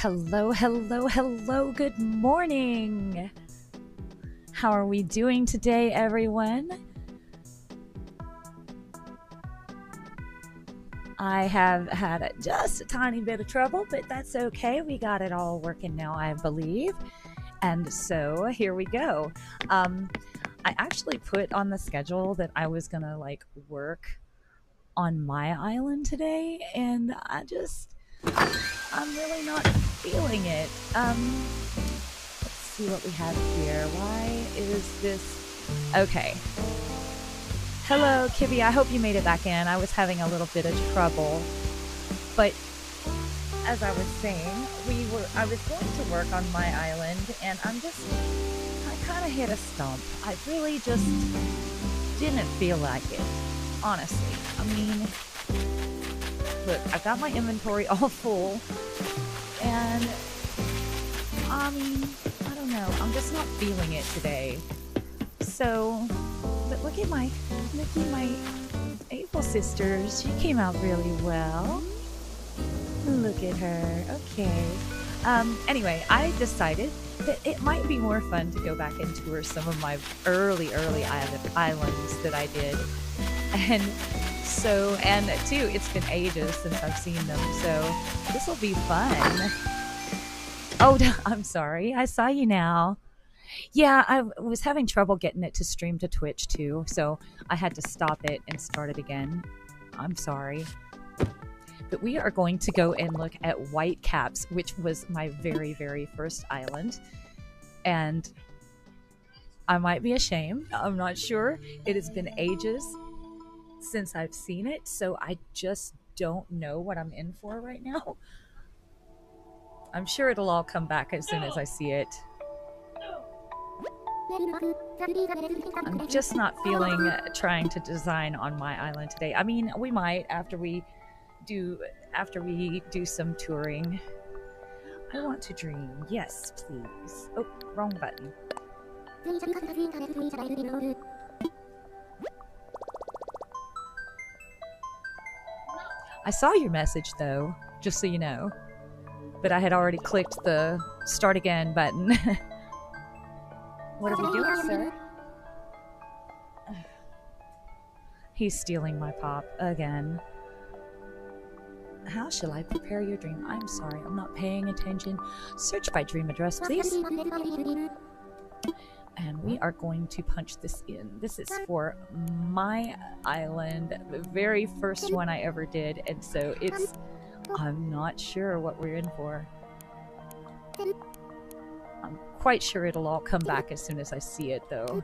Hello, hello, hello. Good morning. How are we doing today, everyone? I have had just a tiny bit of trouble, but that's okay. We got it all working now, I believe. And so here we go. I actually put on the schedule that I was going to work on my island today, and I'm really not feeling it. Let's see what we have here. Why is this? Okay. Hello, Kibby. I hope you made it back in. I was having a little bit of trouble, but as I was saying, I was going to work on my island, and I kind of hit a stump. I really just didn't feel like it, honestly. I mean, look, I've got my inventory all full, and I mean, I don't know, I'm just not feeling it today. So, but look at my April sisters. She came out really well. Look at her. Okay. Anyway, I decided that it might be more fun to go back and tour some of my early islands that I did. And two, it's been ages since I've seen them, so this will be fun. Oh, I'm sorry. I saw you now. Yeah, I was having trouble getting it to stream to Twitch too, so I had to stop it and start it again. I'm sorry. But we are going to go and look at Whitecaps, which was my very, very first island. And I might be ashamed. I'm not sure. It has been ages since I've seen it, so I just don't know what I'm in for right now. I'm sure it'll all come back as soon as I see it. I'm just not feeling trying to design on my island today. I mean, we might after we do some touring. I want to dream. Yes, please. Oh, wrong button. I saw your message though, just so you know. But I had already clicked the start again button. What are we doing, sir? He's stealing my pop again. How shall I prepare your dream? I'm sorry, I'm not paying attention. Search by dream address, please. And we are going to punch this in. This is for my island, the very first one I ever did, and so I'm not sure what we're in for. I'm quite sure it'll all come back as soon as I see it, though.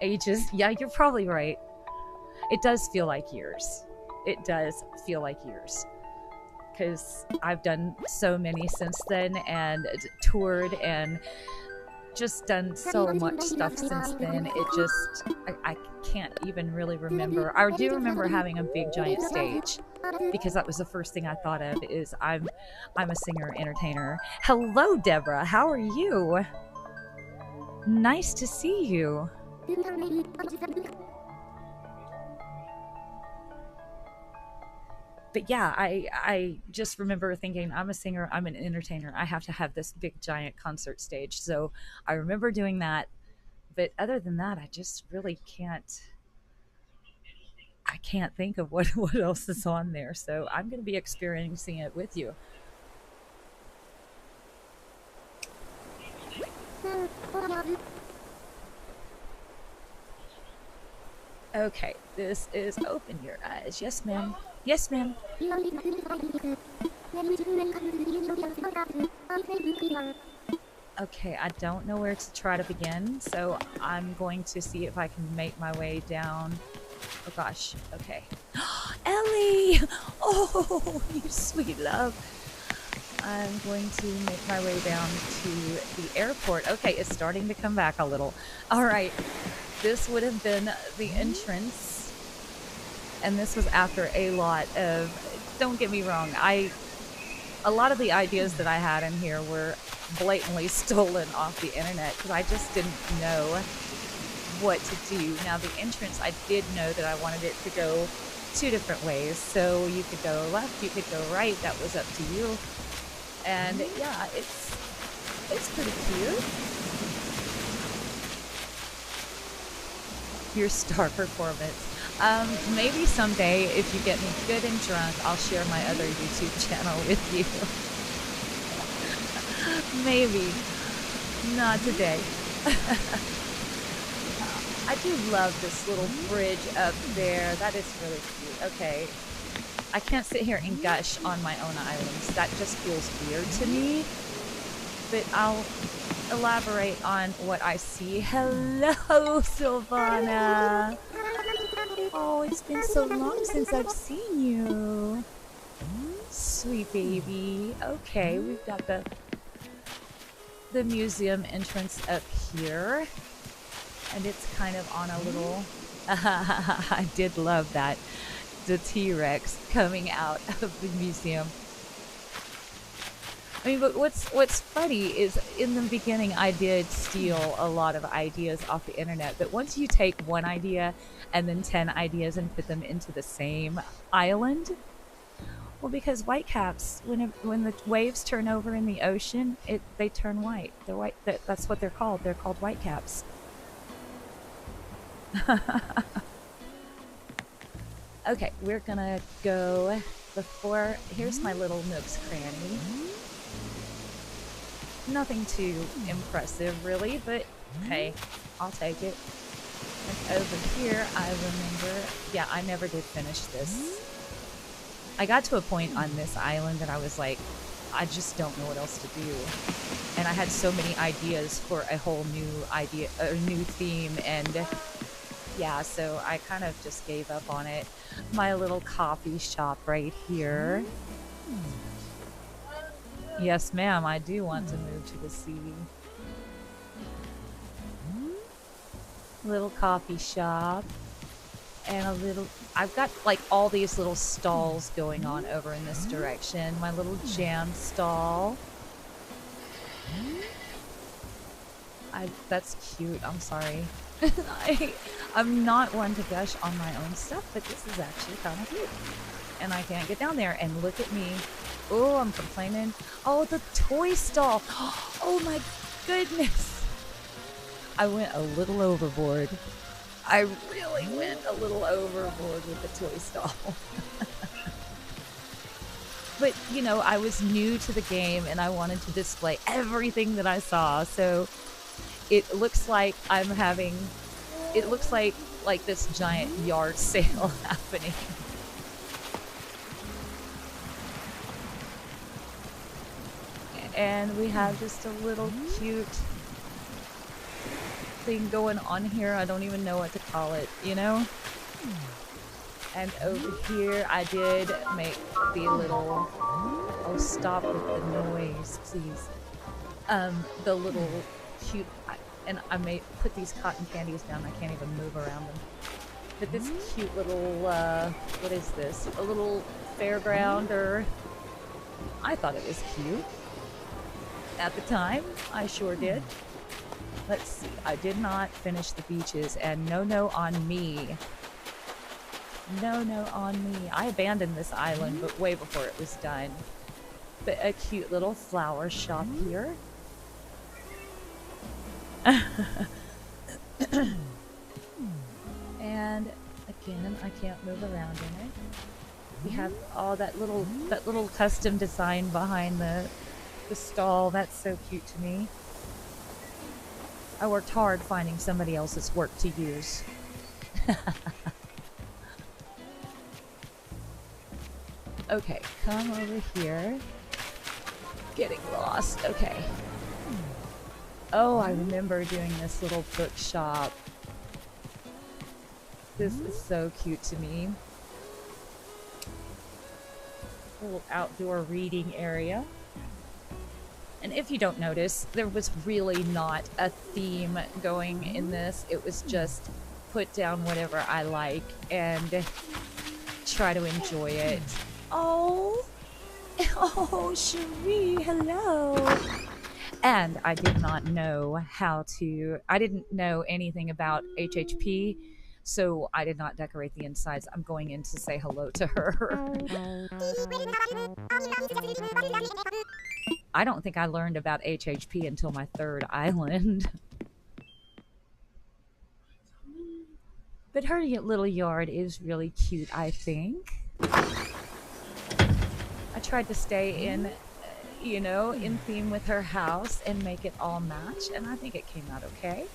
Ages? Yeah, you're probably right. It does feel like years. It does feel like years. Because I've done so many since then, and toured, and just done so much stuff since then. It just, I can't even really remember. I do remember having a big giant stage, because that was the first thing I thought of, is I'm a singer entertainer. Hello, Deborah. How are you? Nice to see you. But yeah, I just remember thinking, I'm a singer, I'm an entertainer, I have to have this big giant concert stage. So I remember doing that. But other than that, I just really I can't think of what else is on there. So I'm going to be experiencing it with you. Okay, this is open your eyes. Yes, ma'am. Yes, ma'am. Okay, I don't know where to try to begin, so I'm going to see if I can make my way down. Oh gosh, okay. Ellie! Oh, you sweet love. I'm going to make my way down to the airport. Okay, it's starting to come back a little. All right, this would have been the entrance, and this was after a lot of, don't get me wrong, a lot of the ideas that I had in here were blatantly stolen off the internet because I just didn't know what to do. Now the entrance, I did know that I wanted it to go two different ways. So you could go left, you could go right. That was up to you. And yeah, it's pretty cute. Your star performance. Maybe someday, if you get me good and drunk, I'll share my other YouTube channel with you. Maybe. Not today. I do love this little bridge up there. That is really cute. Okay. I can't sit here and gush on my own islands. That just feels weird to me. But I'll elaborate on what I see. Hello, Sylvana. Oh, it's been so long since I've seen you. Sweet baby. Okay, we've got the museum entrance up here. And it's kind of on a little... I did love that. The T-Rex coming out of the museum. I mean, but what's funny is in the beginning I did steal a lot of ideas off the internet, but once you take one idea and then 10 ideas and put them into the same island, well, because whitecaps, when the waves turn over in the ocean, they turn white. They're white. That's what they're called. They're called whitecaps. Okay, we're gonna go before. Here's my little nook's cranny. Nothing too impressive, really, but hey, I'll take it. And over here, I remember, yeah, I never did finish this. I got to a point on this island that I was like, I just don't know what else to do. And I had so many ideas for a whole new idea, a new theme, and yeah, so I kind of just gave up on it. My little coffee shop right here. Yes, ma'am, I do want to move to the sea. Little coffee shop. And a little... I've got, like, all these little stalls going on over in this direction. My little jam stall. That's cute. I'm sorry. I'm not one to gush on my own stuff, but this is actually kind of cute. And I can't get down there. And look at me. Oh, I'm complaining. Oh, the toy stall. Oh my goodness. I went a little overboard. I really went a little overboard with the toy stall. But, you know, I was new to the game and I wanted to display everything that I saw. So it looks like I'm having, it looks like this giant yard sale happening. And we have just a little cute thing going on here. I don't even know what to call it, you know? And over here, I did make the little, oh, stop with the noise, please. The little cute, and I may put these cotton candies down. I can't even move around them. But this cute little, what is this? A little fairground, or I thought it was cute. At the time, I sure did. Let's see, I did not finish the beaches, and no on me. No on me. I abandoned this island, but way before it was done. But a cute little flower shop here. And again, I can't move around in it. We have all that little custom design behind the stall. That's so cute to me. I worked hard finding somebody else's work to use. Okay, come over here. Getting lost. Okay. Oh, I remember doing this little bookshop. This is so cute to me. A little outdoor reading area. And if you don't notice, there was really not a theme going in this. It was just put down whatever I like and try to enjoy it. Oh, Oh, Cherie, hello. And I did not know I didn't know anything about HHP, so I did not decorate the insides. I'm going in to say hello to her. I don't think I learned about HHP until my third island. But her little yard is really cute, I think. I tried to stay in, in theme with her house and make it all match, and I think it came out okay.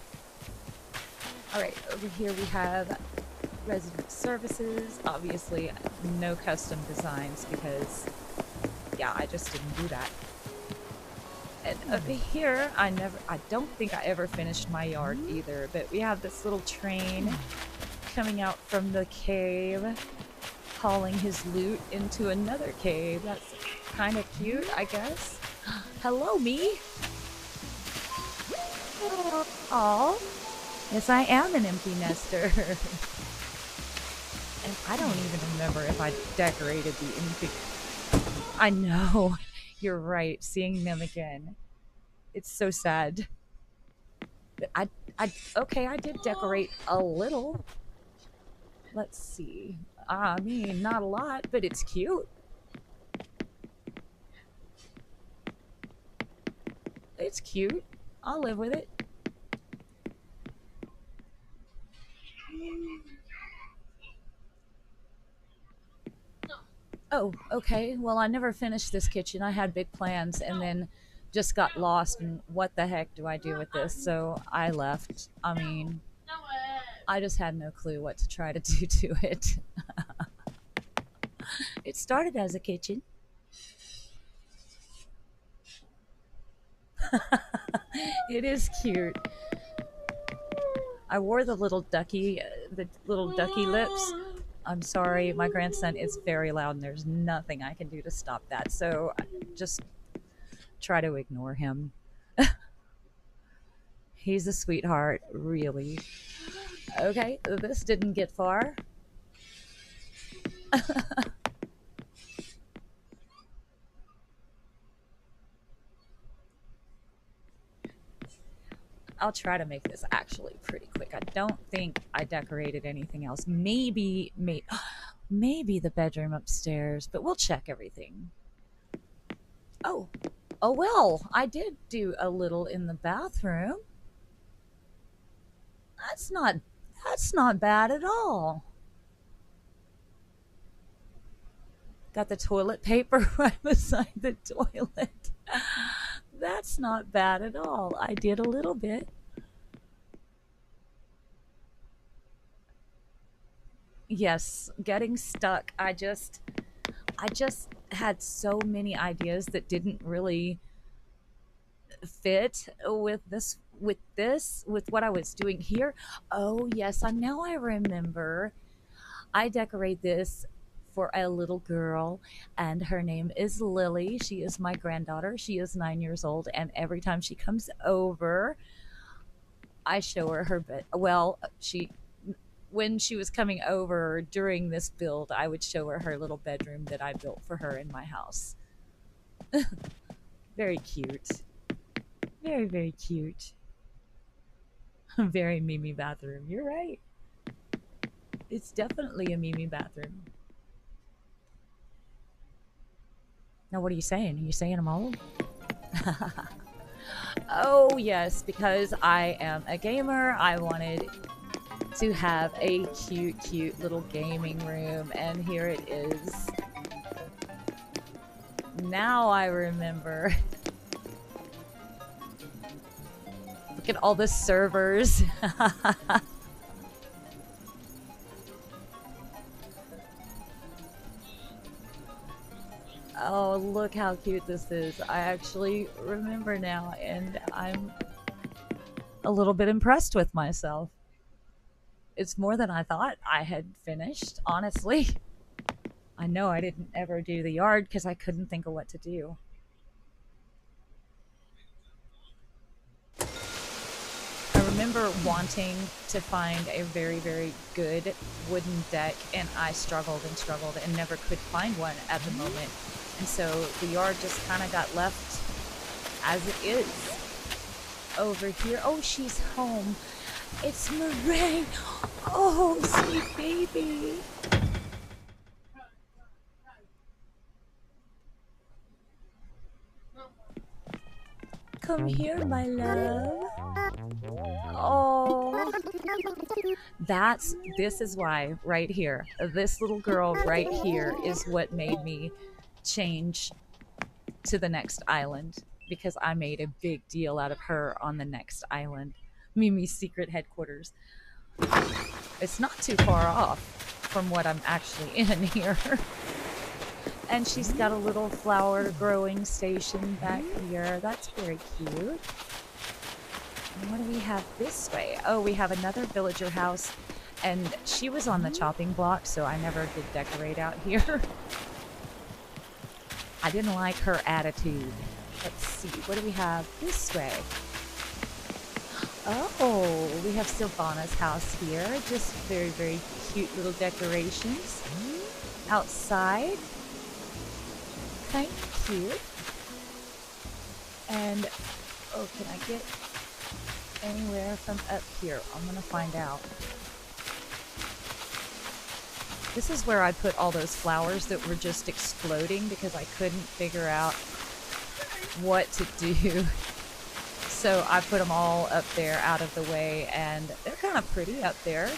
All right, over here we have resident services. Obviously, no custom designs because, yeah, I just didn't do that. And over here, I don't think I ever finished my yard either, but we have this little train coming out from the cave, hauling his loot into another cave. That's kind of cute, I guess. Hello, me. Aw. Yes, I am an empty nester. And I don't even remember if I decorated the anything. I know. You're right. Seeing them again. It's so sad. But okay, I did decorate a little. Let's see. I mean, not a lot, but it's cute. It's cute. I'll live with it. Oh, okay. Well, I never finished this kitchen. I had big plans and then just got lost and what the heck do I do with this? So I left. I mean, I just had no clue what to try to do to it. It started as a kitchen. It is cute. I wore the little ducky lips. I'm sorry, my grandson is very loud and there's nothing I can do to stop that. So just try to ignore him. He's a sweetheart, really. Okay, this didn't get far. I'll try to make this actually pretty quick. I don't think I decorated anything else. Maybe the bedroom upstairs, but we'll check everything. Oh well, I did do a little in the bathroom. That's not bad at all. Got the toilet paper right beside the toilet. That's not bad at all. I did a little bit. Yes, getting stuck. I just had so many ideas that didn't really fit with what I was doing here. Oh, yes, now I remember. I decorate this for a little girl, and her name is Lily. She is my granddaughter. She is 9 years old, and every time she comes over, I show her her bed. Well, when she was coming over during this build, I would show her her little bedroom that I built for her in my house. Very cute. Very, very cute. Very Mimi bathroom. You're right. It's definitely a Mimi bathroom. Now, what are you saying? Are you saying I'm old? Oh, yes, because I am a gamer, I wanted to have a cute, cute little gaming room, and here it is. Now I remember. Look at all the servers. Oh, look how cute this is. I actually remember now, and I'm a little bit impressed with myself. It's more than I thought I had finished, honestly. I know I didn't ever do the yard because I couldn't think of what to do. I remember wanting to find a very, very good wooden deck, and I struggled and struggled and never could find one at the moment. And so the yard just kind of got left as it is over here. Oh, she's home. It's Meringue. Oh, sweet baby. Come here, my love. Oh, this is why right here. This little girl right here is what made me change to the next island, because I made a big deal out of her on the next island. Mimi's secret headquarters. It's not too far off from what I'm actually in here. And she's got a little flower growing station back here. That's very cute. And what do we have this way? Oh, we have another villager house. And she was on the chopping block, so I never did decorate out here. I didn't like her attitude. Let's see, what do we have this way? Oh, we have Sylvana's house here. Just very, very cute little decorations. Outside. Kind of cute. And, oh, can I get anywhere from up here? I'm gonna find out. This is where I put all those flowers that were just exploding because I couldn't figure out what to do. So I put them all up there out of the way, and they're kind of pretty up there,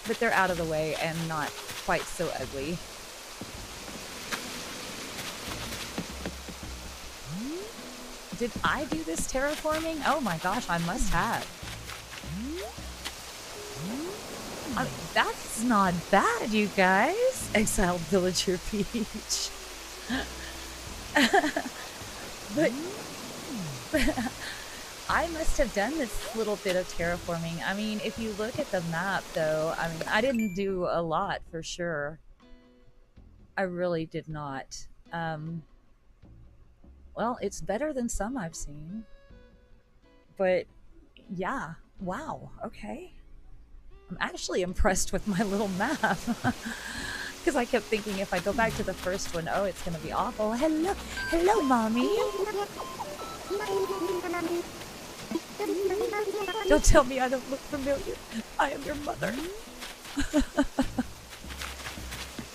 but they're out of the way and not quite so ugly. Did I do this terraforming? Oh my gosh, I must have. I mean, that's not bad, you guys. Exiled Villager Peach. But I must have done this little bit of terraforming. I mean, if you look at the map, though, I mean, I didn't do a lot for sure. I really did not. Well, it's better than some I've seen. But, yeah. Wow. Okay. I'm actually impressed with my little map. Because I kept thinking if I go back to the first one, oh, it's going to be awful. Hello. Hello, Mommy. Don't tell me I don't look familiar. I am your mother.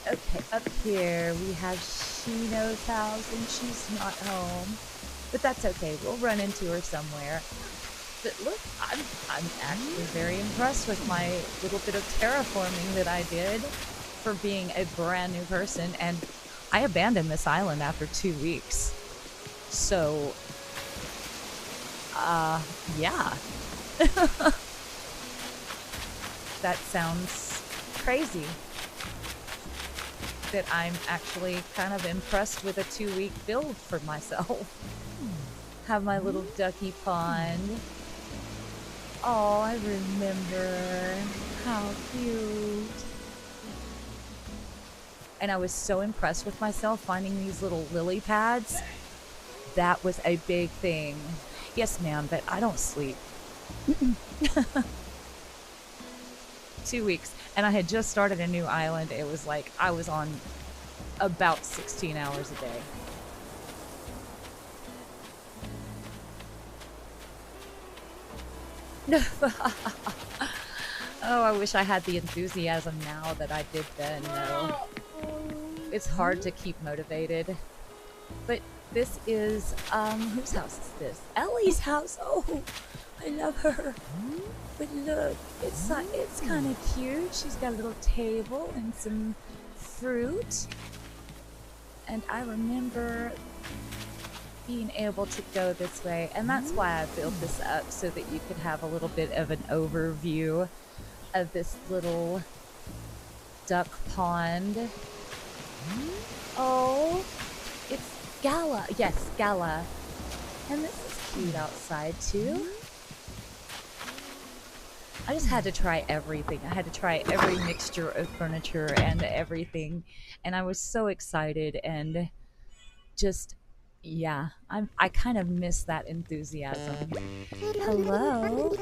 Okay, up here we have Shino's house, and she's not home. But that's okay. We'll run into her somewhere. But look, I'm actually very impressed with my little bit of terraforming that I did for being a brand new person. And I abandoned this island after 2 weeks. So, yeah. That sounds crazy. That I'm actually kind of impressed with a 2-week build for myself. Have my little ducky pond. Oh, I remember. How cute. And I was so impressed with myself finding these little lily pads. That was a big thing. Yes, ma'am, but I don't sleep. 2 weeks. And I had just started a new island. It was like I was on about 16 hours a day. Oh, I wish I had the enthusiasm now that I did then. No. It's hard to keep motivated. But this is, whose house is this? Ellie's house. Oh, I love her. But look, it's kind of cute. She's got a little table and some fruit. And I remember being able to go this way. And that's why I built this up, so that you could have a little bit of an overview of this little duck pond. Oh, it's Gala. Yes, Gala. And this is cute outside too. I just had to try everything. I had to try every mixture of furniture and everything. And I was so excited, and just, yeah, I kind of miss that enthusiasm. Hello?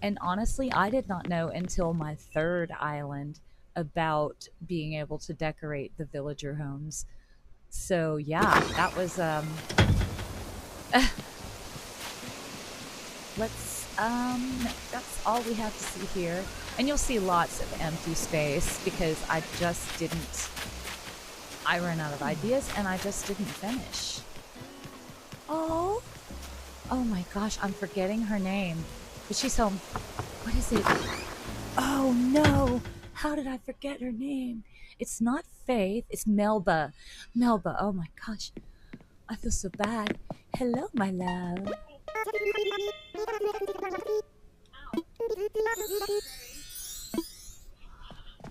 And honestly, I did not know until my third island about being able to decorate the villager homes. So yeah, that was let's no, that's all we have to see here. And you'll see lots of empty space because I ran out of ideas and I just didn't finish. Oh, oh my gosh, I'm forgetting her name. But she's home. What is it? Oh no! How did I forget her name? It's not Faith, it's Melba. Melba, oh my gosh. I feel so bad. Hello, my love.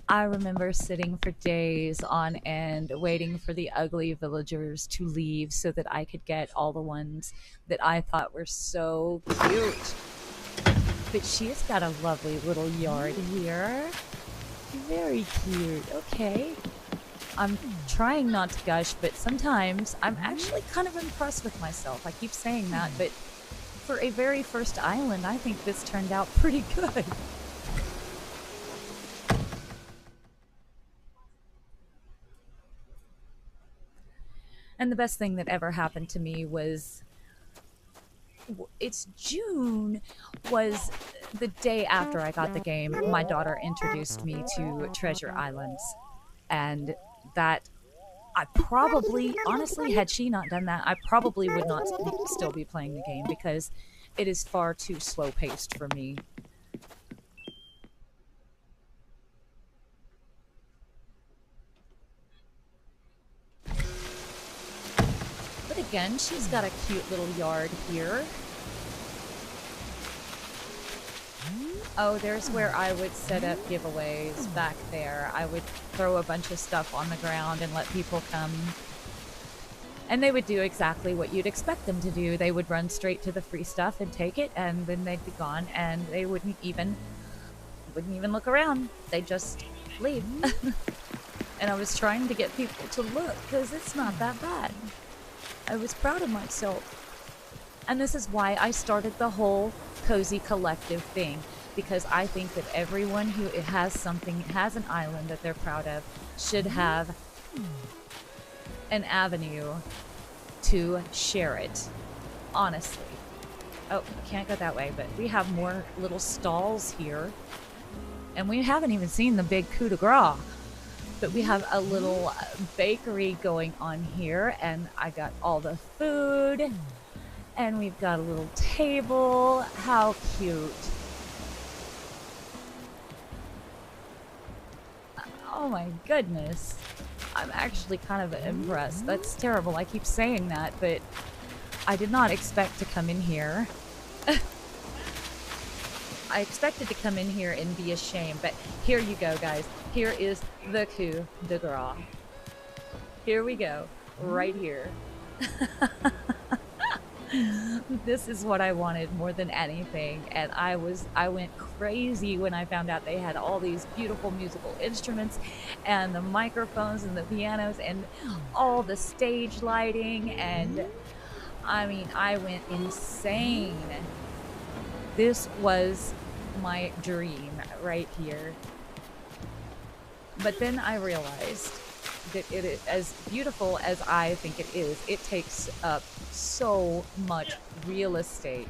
I remember sitting for days on end waiting for the ugly villagers to leave so that I could get all the ones that I thought were so cute. But she's got a lovely little yard here. Very cute. Okay. I'm trying not to gush, but sometimes I'm actually kind of impressed with myself. I keep saying that, but for a very first island, I think this turned out pretty good. And the best thing that ever happened to me was it's June was the day after I got the game. My daughter introduced me to Treasure Islands, and that I probably, honestly, had she not done that, I probably would not still be playing the game because it is far too slow paced for me. But again, she's got a cute little yard here. Oh, there's where I would set up giveaways back there. I would throw a bunch of stuff on the ground and let people come. And they would do exactly what you'd expect them to do. They would run straight to the free stuff and take it, and then they'd be gone, and they wouldn't even look around. They'd just leave. And I was trying to get people to look, because it's not that bad. I was proud of myself. And this is why I started the whole Cozy Collective thing, because I think that everyone who has an island that they're proud of, should have an avenue to share it. Honestly. Oh, can't go that way, but we have more little stalls here. And we haven't even seen the big coup de grace. But we have a little bakery going on here, and I got all the food. And we've got a little table. How cute. Oh my goodness. I'm actually kind of impressed. That's terrible. I keep saying that, but I did not expect to come in here. I expected to come in here and be ashamed, but here you go, guys. Here is the coup de grace. Here we go. Right here. This is what I wanted more than anything, and I went crazy when I found out they had all these beautiful musical instruments and the microphones and the pianos and all the stage lighting, and I mean, I went insane. This was my dream right here. But then I realized that it is, as beautiful as I think it is, it takes up so much real estate.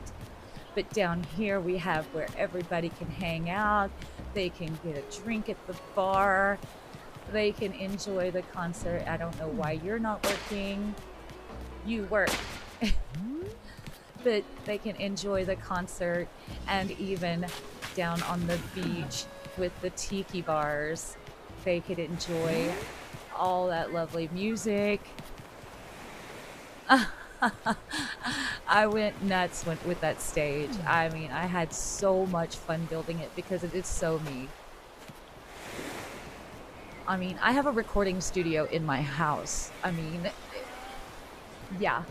But down here we have where everybody can hang out, they can get a drink at the bar, they can enjoy the concert. I don't know why you're not working. You work. But they can enjoy the concert, and even down on the beach with the tiki bars, they could enjoy all that lovely music. I went nuts with that stage. I mean, I had so much fun building it because it is so me. I mean, I have a recording studio in my house. I mean, yeah.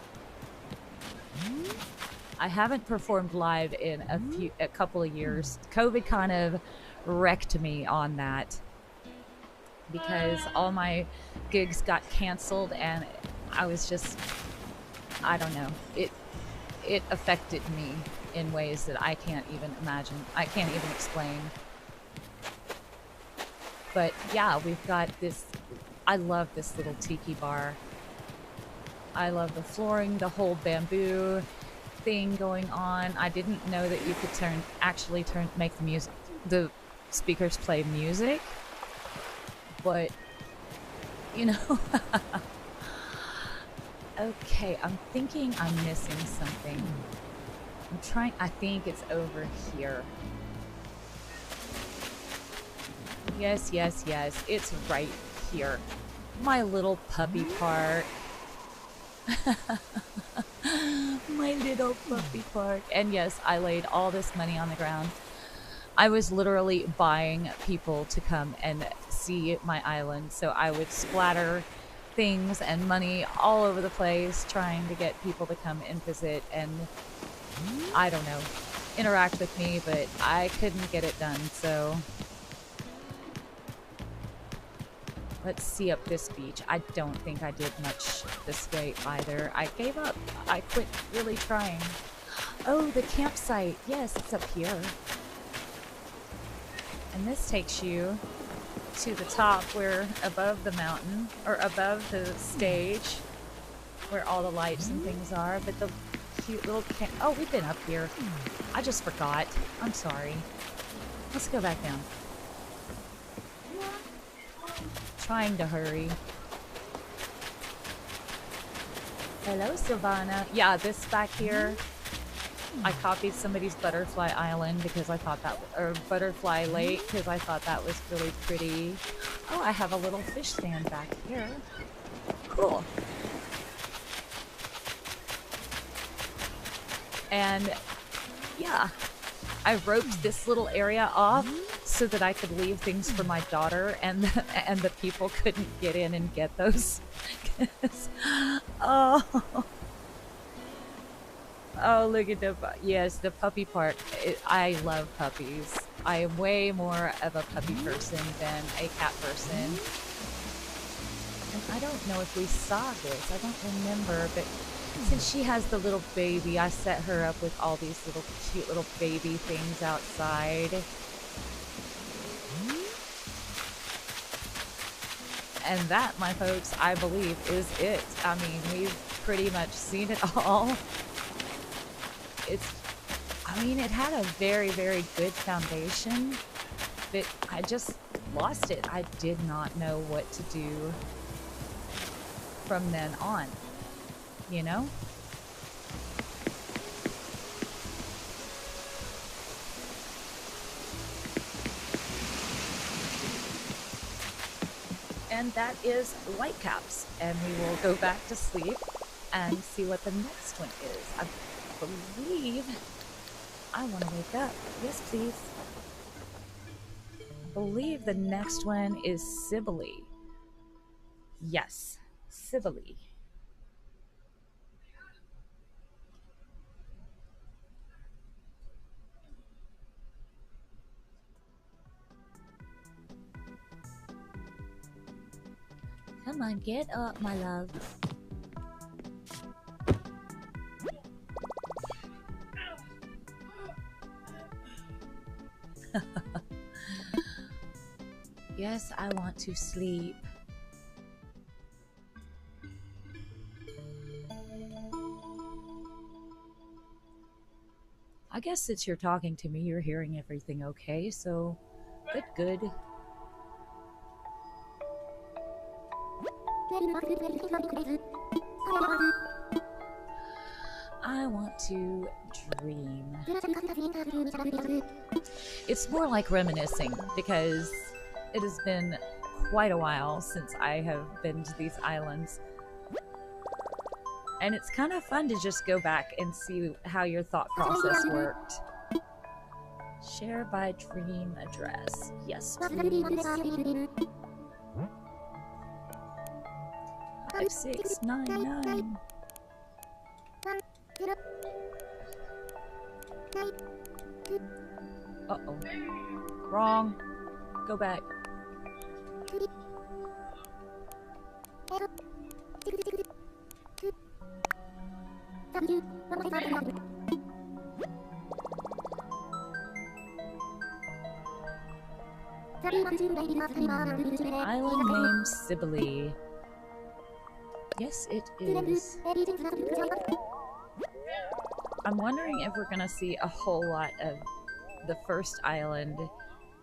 I haven't performed live in a couple of years. COVID kind of wrecked me on that because all my gigs got canceled, and I was just, I don't know. It affected me in ways that I can't even imagine. I can't even explain. But yeah, we've got this. I love this little tiki bar. I love the flooring, the whole bamboo thing going on. I didn't know that you could actually make the speakers play music, but you know. Okay, I'm thinking I'm missing something. I think it's over here. Yes, yes, yes, it's right here. My little puppy park. My little puppy park. And yes, I laid all this money on the ground. I was literally buying people to come and see my island. So I would splatter things and money all over the place trying to get people to come and visit and, I don't know, interact with me, but I couldn't get it done. So let's see up this beach. I don't think I did much this way either. I gave up. I quit really trying. Oh, the campsite. Yes, it's up here. And this takes you to the top where above the mountain, or above the stage, where all the lights and things are. But the cute little oh, we've been up here. I just forgot. I'm sorry. Let's go back down. Trying to hurry. Hello, Silvana. Yeah, this back here, I copied somebody's Butterfly Island because I thought that, or Butterfly Lake, because I thought that was really pretty. Oh, I have a little fish stand back here. Cool. And yeah, I roped this little area off so that I could leave things for my daughter, and the people couldn't get in and get those. Oh, oh, look at the puppy park. I love puppies. I am way more of a puppy person than a cat person. And I don't know if we saw this. I don't remember, but since she has the little baby, I set her up with all these little cute little baby things outside. And that, my folks, I believe is it. I mean, we've pretty much seen it all. I mean, it had a very, very good foundation, but I just lost it. I did not know what to do from then on, you know? And that is Whitecaps, and we will go back to sleep and see what the next one is. I believe I want to wake up. Yes, please. I believe the next one is Sibylle. Yes, Sibylle. Come on, get up, my love. Yes, I want to sleep. I guess since you're talking to me, you're hearing everything okay, so good. I want to dream. It's more like reminiscing because it has been quite a while since I have been to these islands. And it's kind of fun to just go back and see how your thought process worked. Share by dream address. Yes, please. 5699. Uh-oh. Wrong. Go back. Island named Sibylle. Yes, it is. I'm wondering if we're gonna see a whole lot of the first island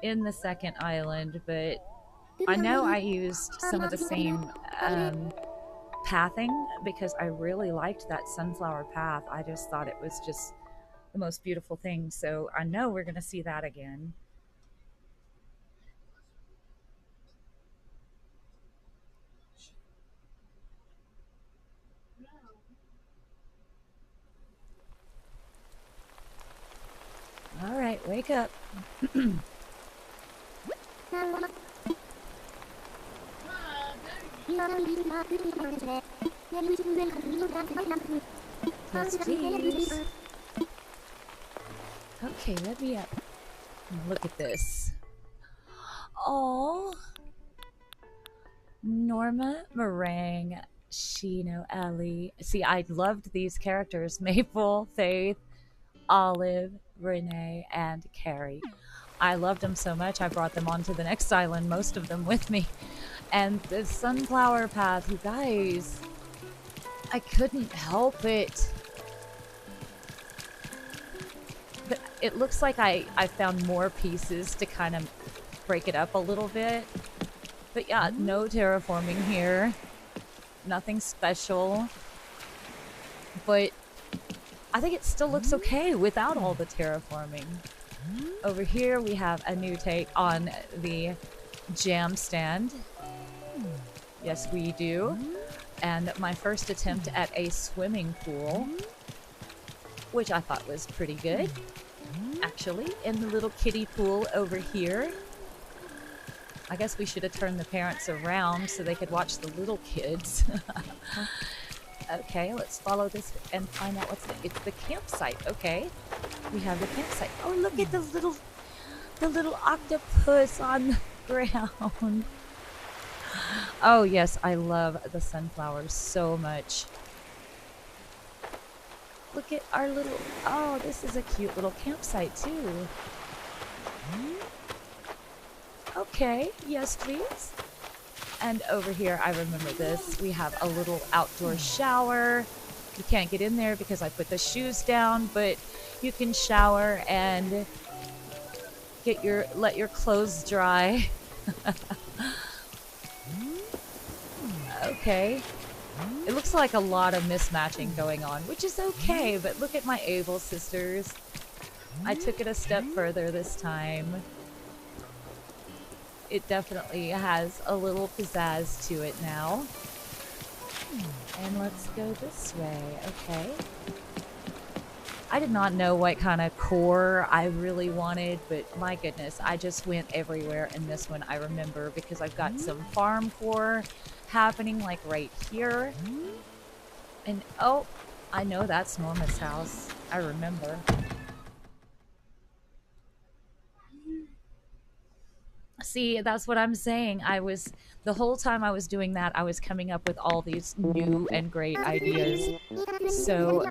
in the second island, but I know I used some of the same pathing because I really liked that sunflower path. I just thought it was just the most beautiful thing, so I know we're gonna see that again. All right, wake up. Yes, please. Okay, let me up. Look at this. Oh, Norma, Meringue, Shino, Ellie. See, I loved these characters. Maple, Faith, Olive, Renee, and Carrie. I loved them so much, I brought them onto the next island, most of them with me. And the sunflower path, you guys, I couldn't help it. But it looks like I found more pieces to kind of break it up a little bit. But yeah, no terraforming here. Nothing special. But I think it still looks okay without all the terraforming. Over here we have a new take on the jam stand. Yes, we do. And my first attempt at a swimming pool, which I thought was pretty good. Actually, in the little kiddie pool over here. I guess we should have turned the parents around so they could watch the little kids. Okay, let's follow this and find out what's it's the campsite. Okay, we have the campsite. Oh, look at the little octopus on the ground. Oh yes, I love the sunflowers so much. Look at our little, oh, this is a cute little campsite too. Okay, yes please. And over here, I remember this, we have a little outdoor shower. You can't get in there because I put the shoes down, but you can shower and let your clothes dry. Okay. It looks like a lot of mismatching going on, which is okay, but look at my Able sisters. I took it a step further this time. It definitely has a little pizzazz to it now. And let's go this way, okay. I did not know what kind of core I really wanted, but my goodness, I just went everywhere in this one, I remember, because I've got some farm core happening like right here. And oh, I know that's Norma's house. I remember. See, that's what I'm saying. The whole time I was doing that, I was coming up with all these new and great ideas. So,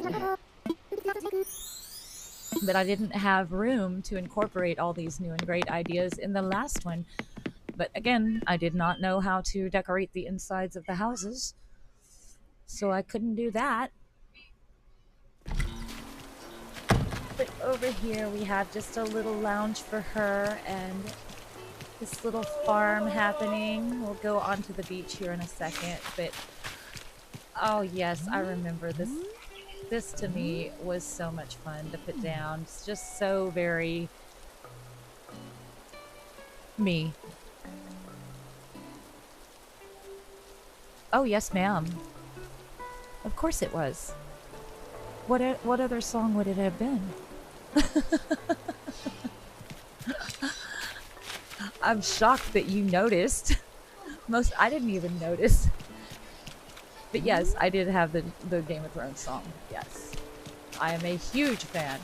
but I didn't have room to incorporate all these new and great ideas in the last one. But again, I did not know how to decorate the insides of the houses, so I couldn't do that. But over here we have just a little lounge for her and this little farm happening. We'll go onto the beach here in a second, but oh yes, I remember this. This to me was so much fun to put down. It's just so very me. Oh yes, ma'am. Of course it was. What other song would it have been? I'm shocked that you noticed. I didn't even notice. But yes, I did have the Game of Thrones song. Yes. I am a huge fan.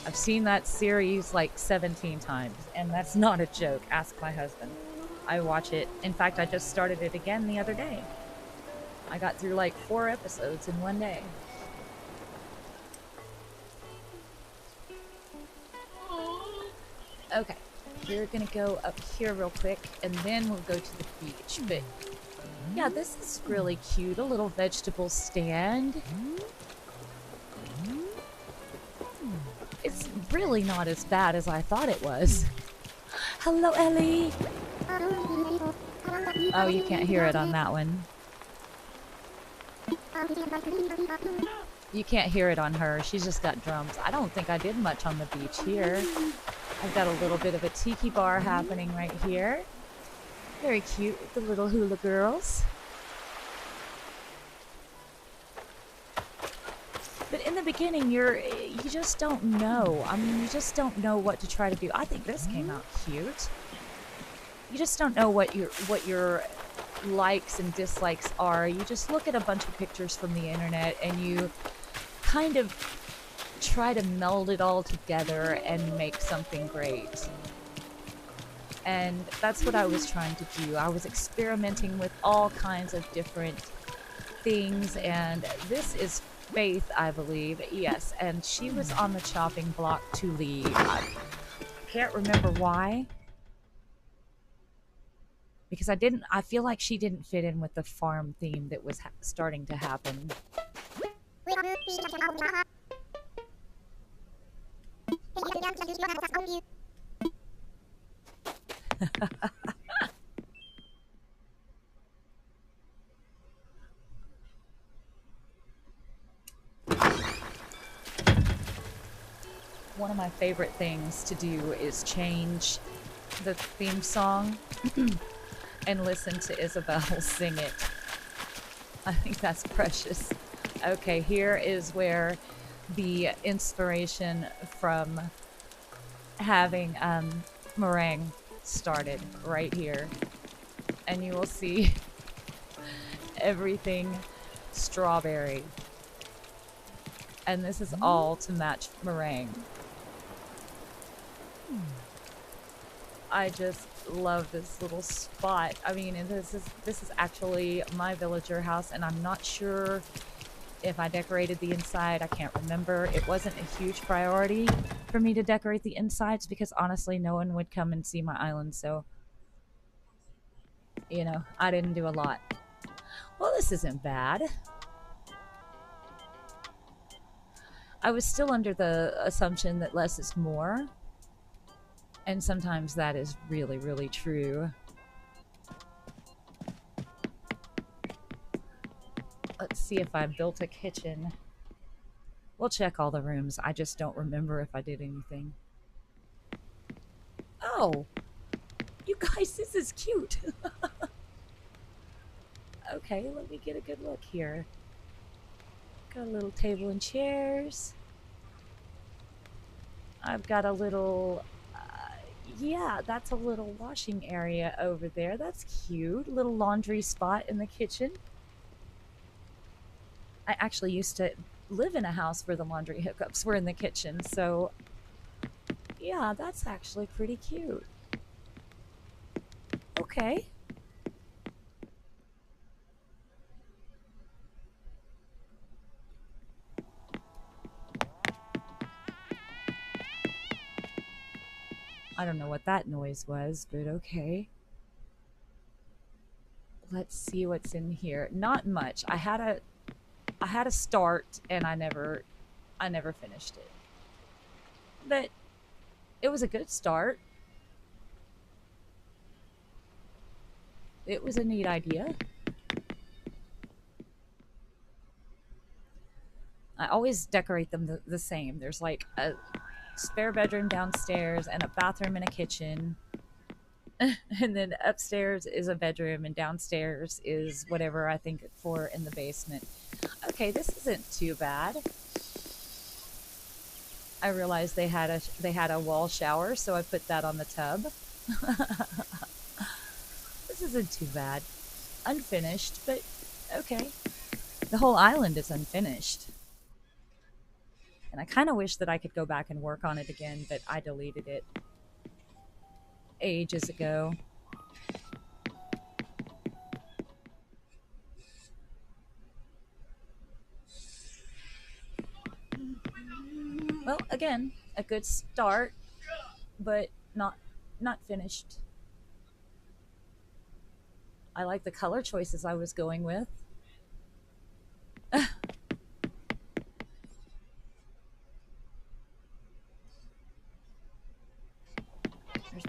I've seen that series like 17 times, and that's not a joke. Ask my husband. I watch it. In fact, I just started it again the other day. I got through like 4 episodes in one day. Okay. We're gonna go up here real quick and then we'll go to the beach. But yeah, this is really cute. A little vegetable stand. It's really not as bad as I thought it was. Hello, Ellie. Oh, you can't hear it on that one. You can't hear it on her. She's just got drums. I don't think I did much on the beach here. I've got a little bit of a tiki bar happening right here. Very cute with the little hula girls. But in the beginning, you just don't know. I mean, you just don't know what to try to do. I think this came out cute. You just don't know what your likes and dislikes are. You just look at a bunch of pictures from the internet and you kind of try to meld it all together and make something great. And that's what I was trying to do. I was experimenting with all kinds of different things, and this is Faith, I believe. Yes, and she was on the chopping block to leave. I can't remember why. Because I feel like she didn't fit in with the farm theme that was starting to happen. One of my favorite things to do is change the theme song and listen to Isabel sing it. I think that's precious. Okay, here is where the inspiration from having meringue started, right here. And you will see everything strawberry. And this is all to match meringue. I just love this little spot. I mean, this is actually my villager house, and I'm not sure if I decorated the inside. I can't remember. It wasn't a huge priority for me to decorate the insides because honestly, no one would come and see my island, so you know, I didn't do a lot. Well, this isn't bad. I was still under the assumption that less is more. And sometimes that is really, really true. Let's see if I built a kitchen. We'll check all the rooms. I just don't remember if I did anything. Oh! You guys, this is cute! Okay, let me get a good look here. Got a little table and chairs. I've got a little... yeah, that's a little washing area over there. That's cute. Little laundry spot in the kitchen. I actually used to live in a house where the laundry hookups were in the kitchen, so yeah, that's actually pretty cute. Okay. I don't know what that noise was, but okay. Let's see what's in here. Not much. I had a start and I never finished it. But it was a good start. It was a neat idea. I always decorate them the same. There's like a spare bedroom downstairs and a bathroom and a kitchen. And then upstairs is a bedroom and downstairs is whatever I think for in the basement. Okay, this isn't too bad. I realized they had a wall shower, so I put that on the tub. This isn't too bad. Unfinished, but okay. The whole island is unfinished. And I kind of wish that I could go back and work on it again, but I deleted it ages ago. Well, again, a good start, but not not finished. I like the color choices I was going with. There's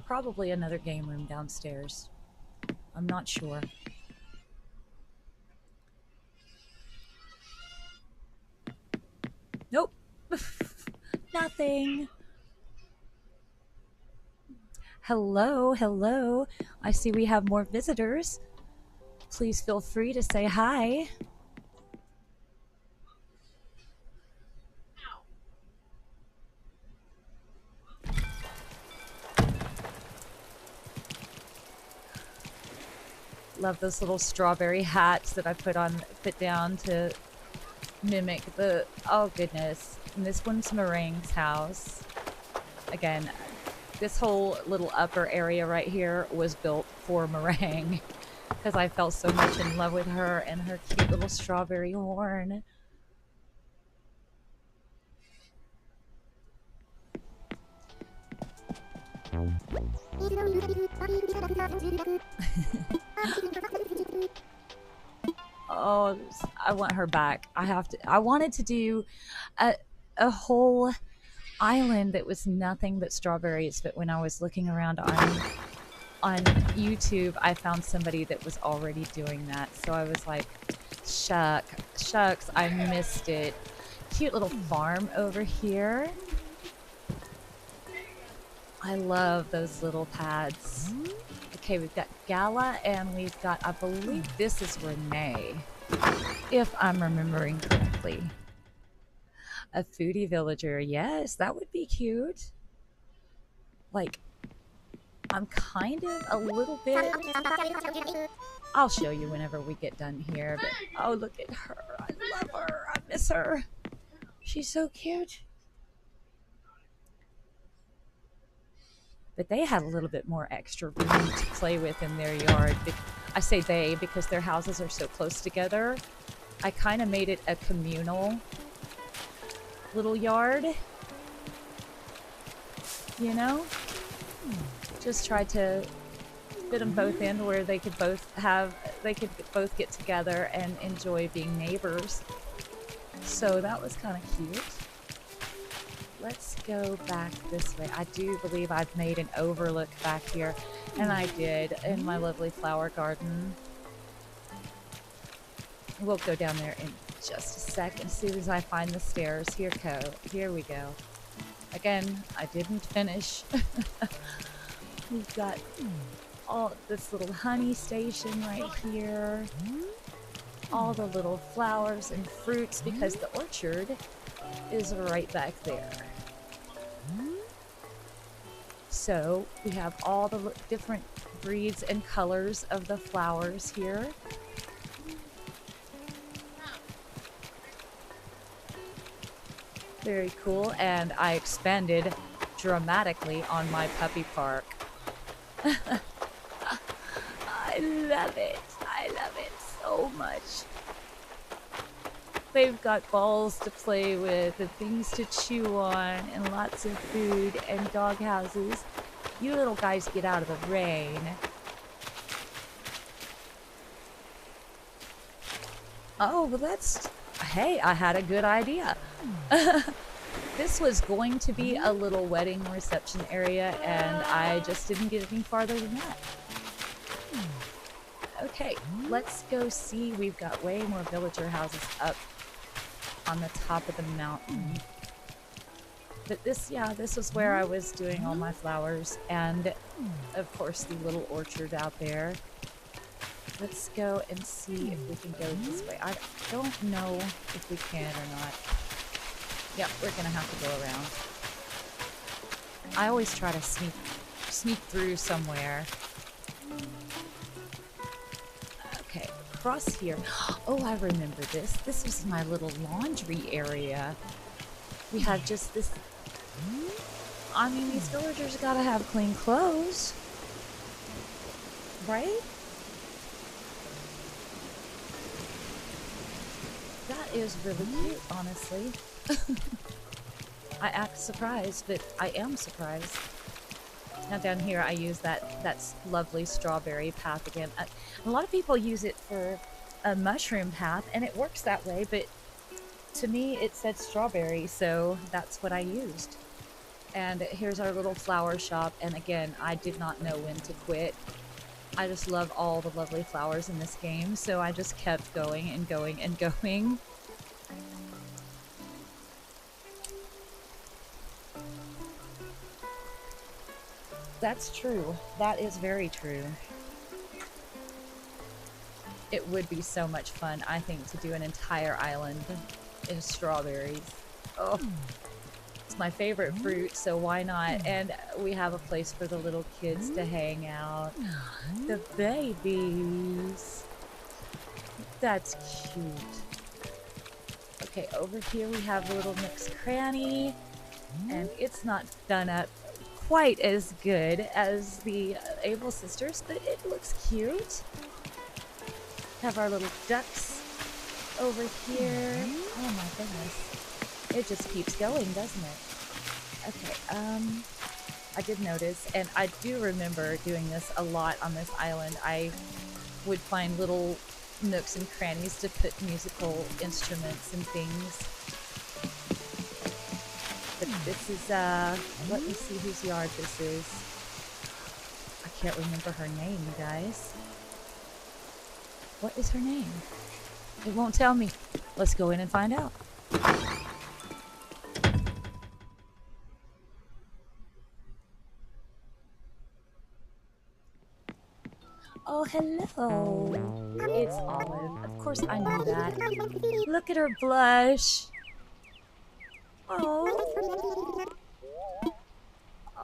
probably another game room downstairs. I'm not sure. Nope. Nothing. Hello, hello. I see we have more visitors. Please feel free to say hi. Love those little strawberry hats that I put down to mimic the, oh goodness. And this one's Meringue's house. Again, this whole little upper area right here was built for Meringue because I fell so much in love with her and her cute little strawberry horn. Oh, I want her back. I wanted to do a whole island that was nothing but strawberries, but when I was looking around on YouTube, I found somebody that was already doing that. So I was like, shucks, I missed it. Cute little farm over here. I love those little pads. Okay, we've got Gala and we've got, I believe this is Renee, if I'm remembering correctly. A foodie villager. Yes, that would be cute. Like, I'm kind of a little bit... I'll show you whenever we get done here. But, oh, look at her. I love her. I miss her. She's so cute. But they had a little bit more extra room to play with in their yard. I say they because their houses are so close together. I kind of made it a communal little yard. You know? Just tried to fit them both in where they could both get together and enjoy being neighbors. So that was kind of cute. Let's go back this way. I do believe I've made an overlook back here, and I did in my lovely flower garden. We'll go down there in just a second as soon as I find the stairs. Here we go. Again, I didn't finish. We've got all this little honey station right here. All the little flowers and fruits because the orchard is right back there. So we have all the different breeds and colors of the flowers here. Very cool, and I expanded dramatically on my puppy park. I love it. I love it so much. They've got balls to play with and things to chew on and lots of food and dog houses. You little guys get out of the rain. Oh, well that's... Hey, I had a good idea. This was going to be a little wedding reception area and I just didn't get any farther than that. Okay, let's go see. We've got way more villager houses up on the top of the mountain. But this was where I was doing all my flowers and of course the little orchard out there. Let's go and see if we can go this way. I don't know if we can or not. Yep, we're gonna have to go around. I always try to sneak through somewhere. Okay, across here. Oh, I remember this. This was my little laundry area. We have just this... I mean, these villagers gotta have clean clothes. Right? That is really cute, honestly. I act surprised, but I am surprised. Now down here I use that lovely strawberry path again. A lot of people use it for a mushroom path, and it works that way, but to me it said strawberry, so that's what I used. And here's our little flower shop, and again, I did not know when to quit. I just love all the lovely flowers in this game, so I just kept going and going and going. That's true. That is very true. It would be so much fun, I think, to do an entire island in strawberries. Oh, it's my favorite fruit, so why not? And we have a place for the little kids to hang out. The babies. That's cute. Okay, over here we have Little Nook's Cranny, and it's not done up quite as good as the Able Sisters, but it looks cute. Have our little ducks over here. Oh my goodness. It just keeps going, doesn't it? Okay, I did notice, and I do remember doing this a lot on this island. I would find little nooks and crannies to put musical instruments and things. But this is, let me see whose yard this is. I can't remember her name, you guys. What is her name? It won't tell me. Let's go in and find out. Oh, hello. It's Olive. Of course I knew that. Look at her blush. Oh.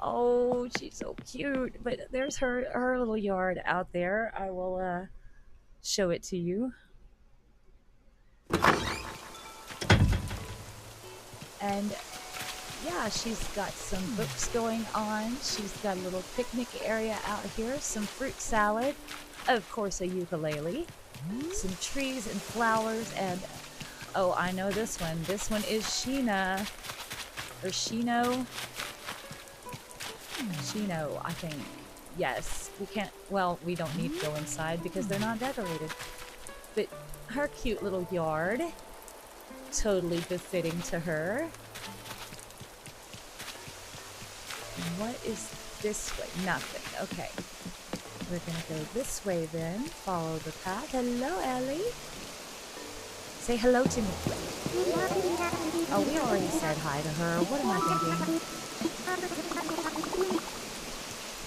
Oh, she's so cute. But there's her little yard out there. I will show it to you. And yeah, she's got some books going on. She's got a little picnic area out here, some fruit salad, of course a ukulele, some trees and flowers, and oh, I know this one. This one is Sheena, or Sheeno. Sheeno, I think. Yes, we can't, well, we don't need to go inside because they're not decorated. But her cute little yard, totally befitting to her. What is this way? Nothing. Okay. We're gonna go this way then. Follow the path. Hello, Ellie. Say hello to me. Oh, we already said hi to her. What am I thinking?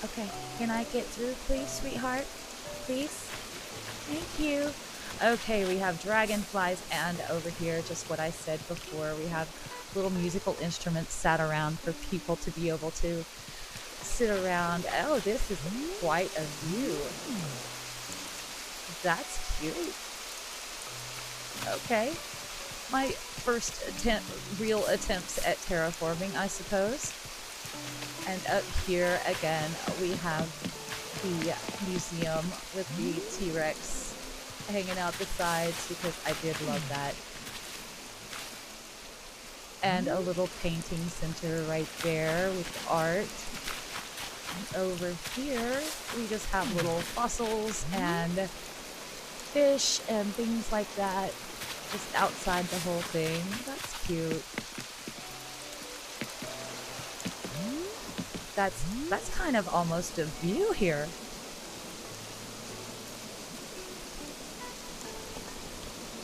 Okay. Can I get through, please, sweetheart? Please? Thank you. Okay, we have dragonflies, and over here, just what I said before, we have little musical instruments sat around for people to be able to sit around. Oh, this is quite a view. That's cute. Okay. My first real attempts at terraforming, I suppose. And up here, again, we have the museum with the T-Rex hanging out the sides because I did love that. And a little painting center right there with art. And over here, we just have little fossils and fish and things like that just outside the whole thing. That's cute. That's kind of almost a view here.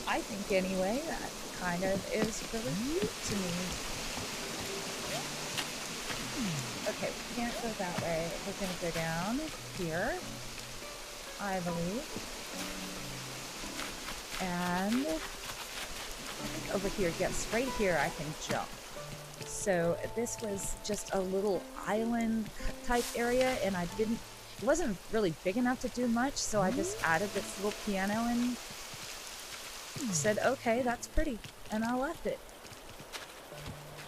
I think anyway, that kind of is really cute to me. Okay, we can't go that way. We're gonna go down here, I believe. And over here, yes, right here I can jump. So this was just a little island type area, and it wasn't really big enough to do much, so I just added this little piano and said, okay, that's pretty, and I left it.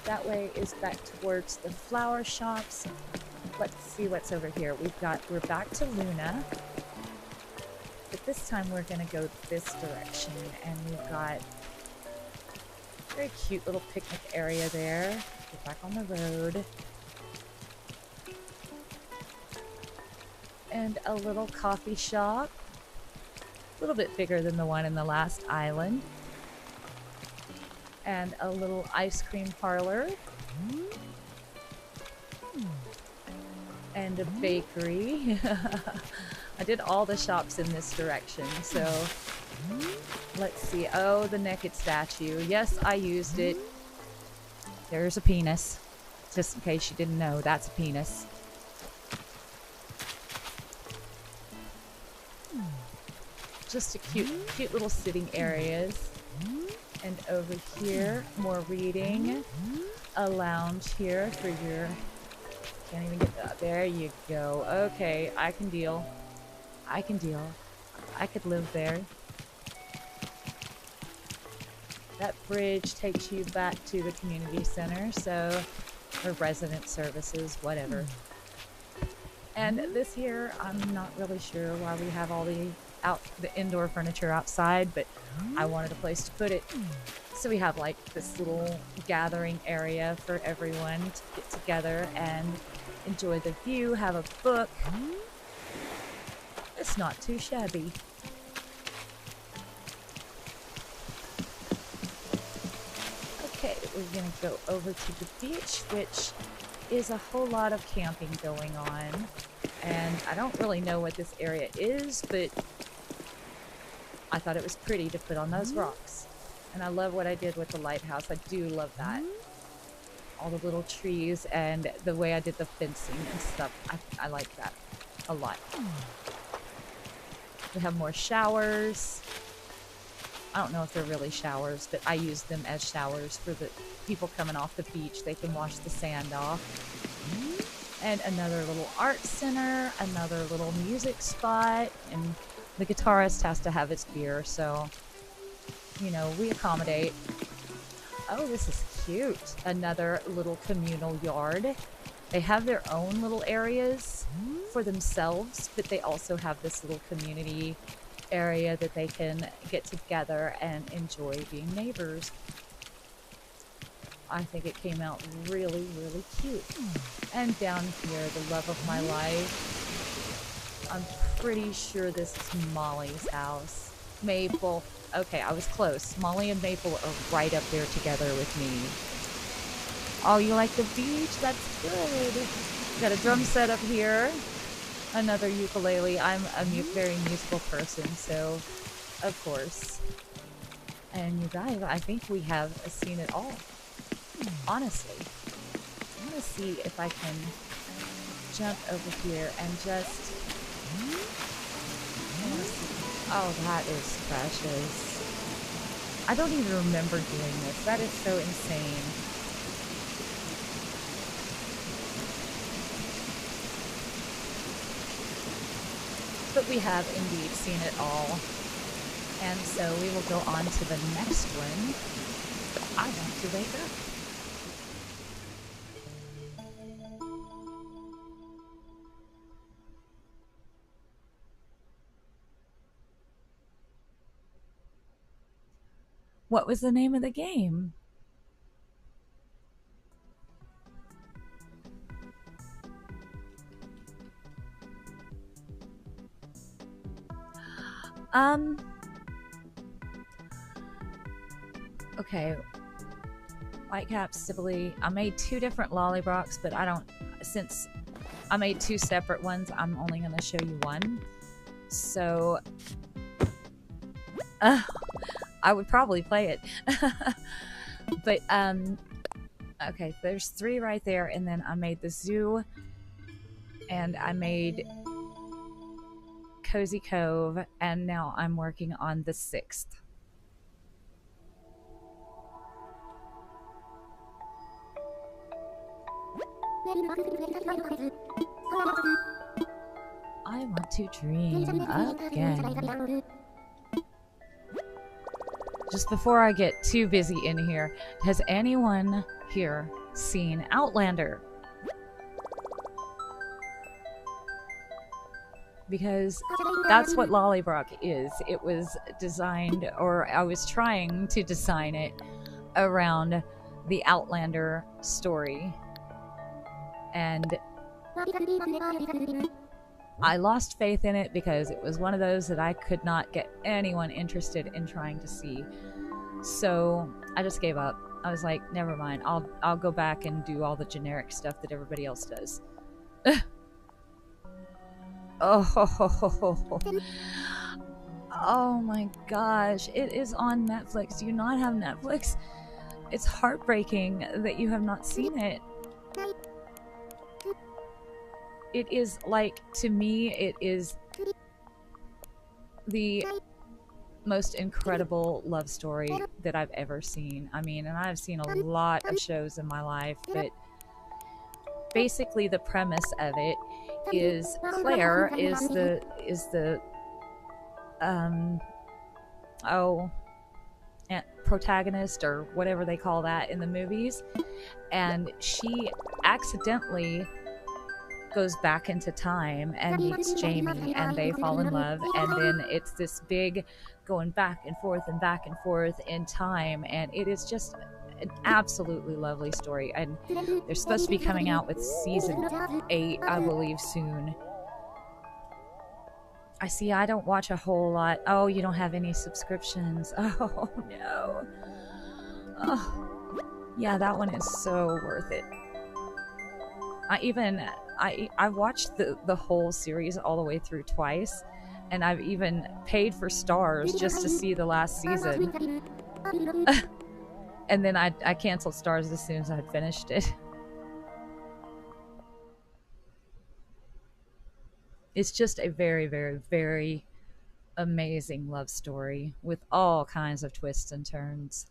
That way is back towards the flower shops. Let's see what's over here. We're back to Luna, but this time we're gonna go this direction, and we've got a very cute little picnic area there. Get back on the road. And a little coffee shop. A little bit bigger than the one in the last island. And a little ice cream parlor. And a bakery. I did all the shops in this direction, so let's see. Oh, the naked statue. Yes, I used it. There's a penis. Just in case you didn't know, that's a penis. Just a cute little sitting areas. And over here, more reading. A lounge here for your... Can't even get that. There you go. Okay, I can deal. I can deal. I could live there. That bridge takes you back to the community center, so... or resident services, whatever. And this here, I'm not really sure why we have all the indoor furniture outside, but I wanted a place to put it. So we have like this little gathering area for everyone to get together and enjoy the view, have a book. It's not too shabby. Okay, we're gonna go over to the beach, which is a whole lot of camping going on. And I don't really know what this area is, but I thought it was pretty to put on those rocks. And I love what I did with the lighthouse. I do love that. All the little trees and the way I did the fencing and stuff. I like that a lot. We have more showers. I don't know if they're really showers, but I use them as showers for the people coming off the beach. They can wash the sand off. And another little art center, another little music spot, and the guitarist has to have his beer, so, you know, we accommodate. Oh, this is cute. Another little communal yard. They have their own little areas for themselves, but they also have this little community area that they can get together and enjoy being neighbors. I think it came out really, really cute. And down here, the love of my life. I'm pretty sure this is Molly's house. Maple. Okay, I was close. Molly and Maple are right up there together with me. Oh, you like the beach? That's good. Got a drum set up here. Another ukulele. I'm a very musical person, so of course. And you guys, I think we have seen it all. Honestly. I'm gonna see if I can jump over here and just... Oh, that is precious. I don't even remember doing this. That is so insane. But we have indeed seen it all. And so we will go on to the next one. I want to wake up. What was the name of the game? Okay. Whitecaps, Sibley. I made 2 different lollybrocks, but I don't... Since I made 2 separate ones, I'm only going to show you one. So... I would probably play it. But, okay, there's 3 right there, and then I made the zoo, and I made Cozy Cove, and now I'm working on the 6th. I want to dream again. Just before I get too busy in here, has anyone here seen Outlander? Because that's what Lollybrock is. It was designed, or I was trying to design it around the Outlander story. And I lost faith in it because it was one of those that I could not get anyone interested in trying to see. So I just gave up. I was like, never mind. I'll go back and do all the generic stuff that everybody else does. Oh, oh my gosh. It is on Netflix. Do you not have Netflix? It's heartbreaking that you have not seen it. It is like, to me, it is the most incredible love story that I've ever seen. I mean, and I've seen a lot of shows in my life, but basically the premise of it is Claire is the protagonist or whatever they call that in the movies, and she accidentally goes back into time and meets Jamie, and they fall in love, and then it's this big going back and forth in time, and it is just an absolutely lovely story. And they're supposed to be coming out with season 8, I believe, soon. I see. I don't watch a whole lot. Oh, you don't have any subscriptions. Oh no. Oh, yeah, that one is so worth it. I've watched the whole series all the way through twice, and I've even paid for stars just to see the last season. And then I canceled stars as soon as I had finished it. It's just a very, very, very amazing love story with all kinds of twists and turns.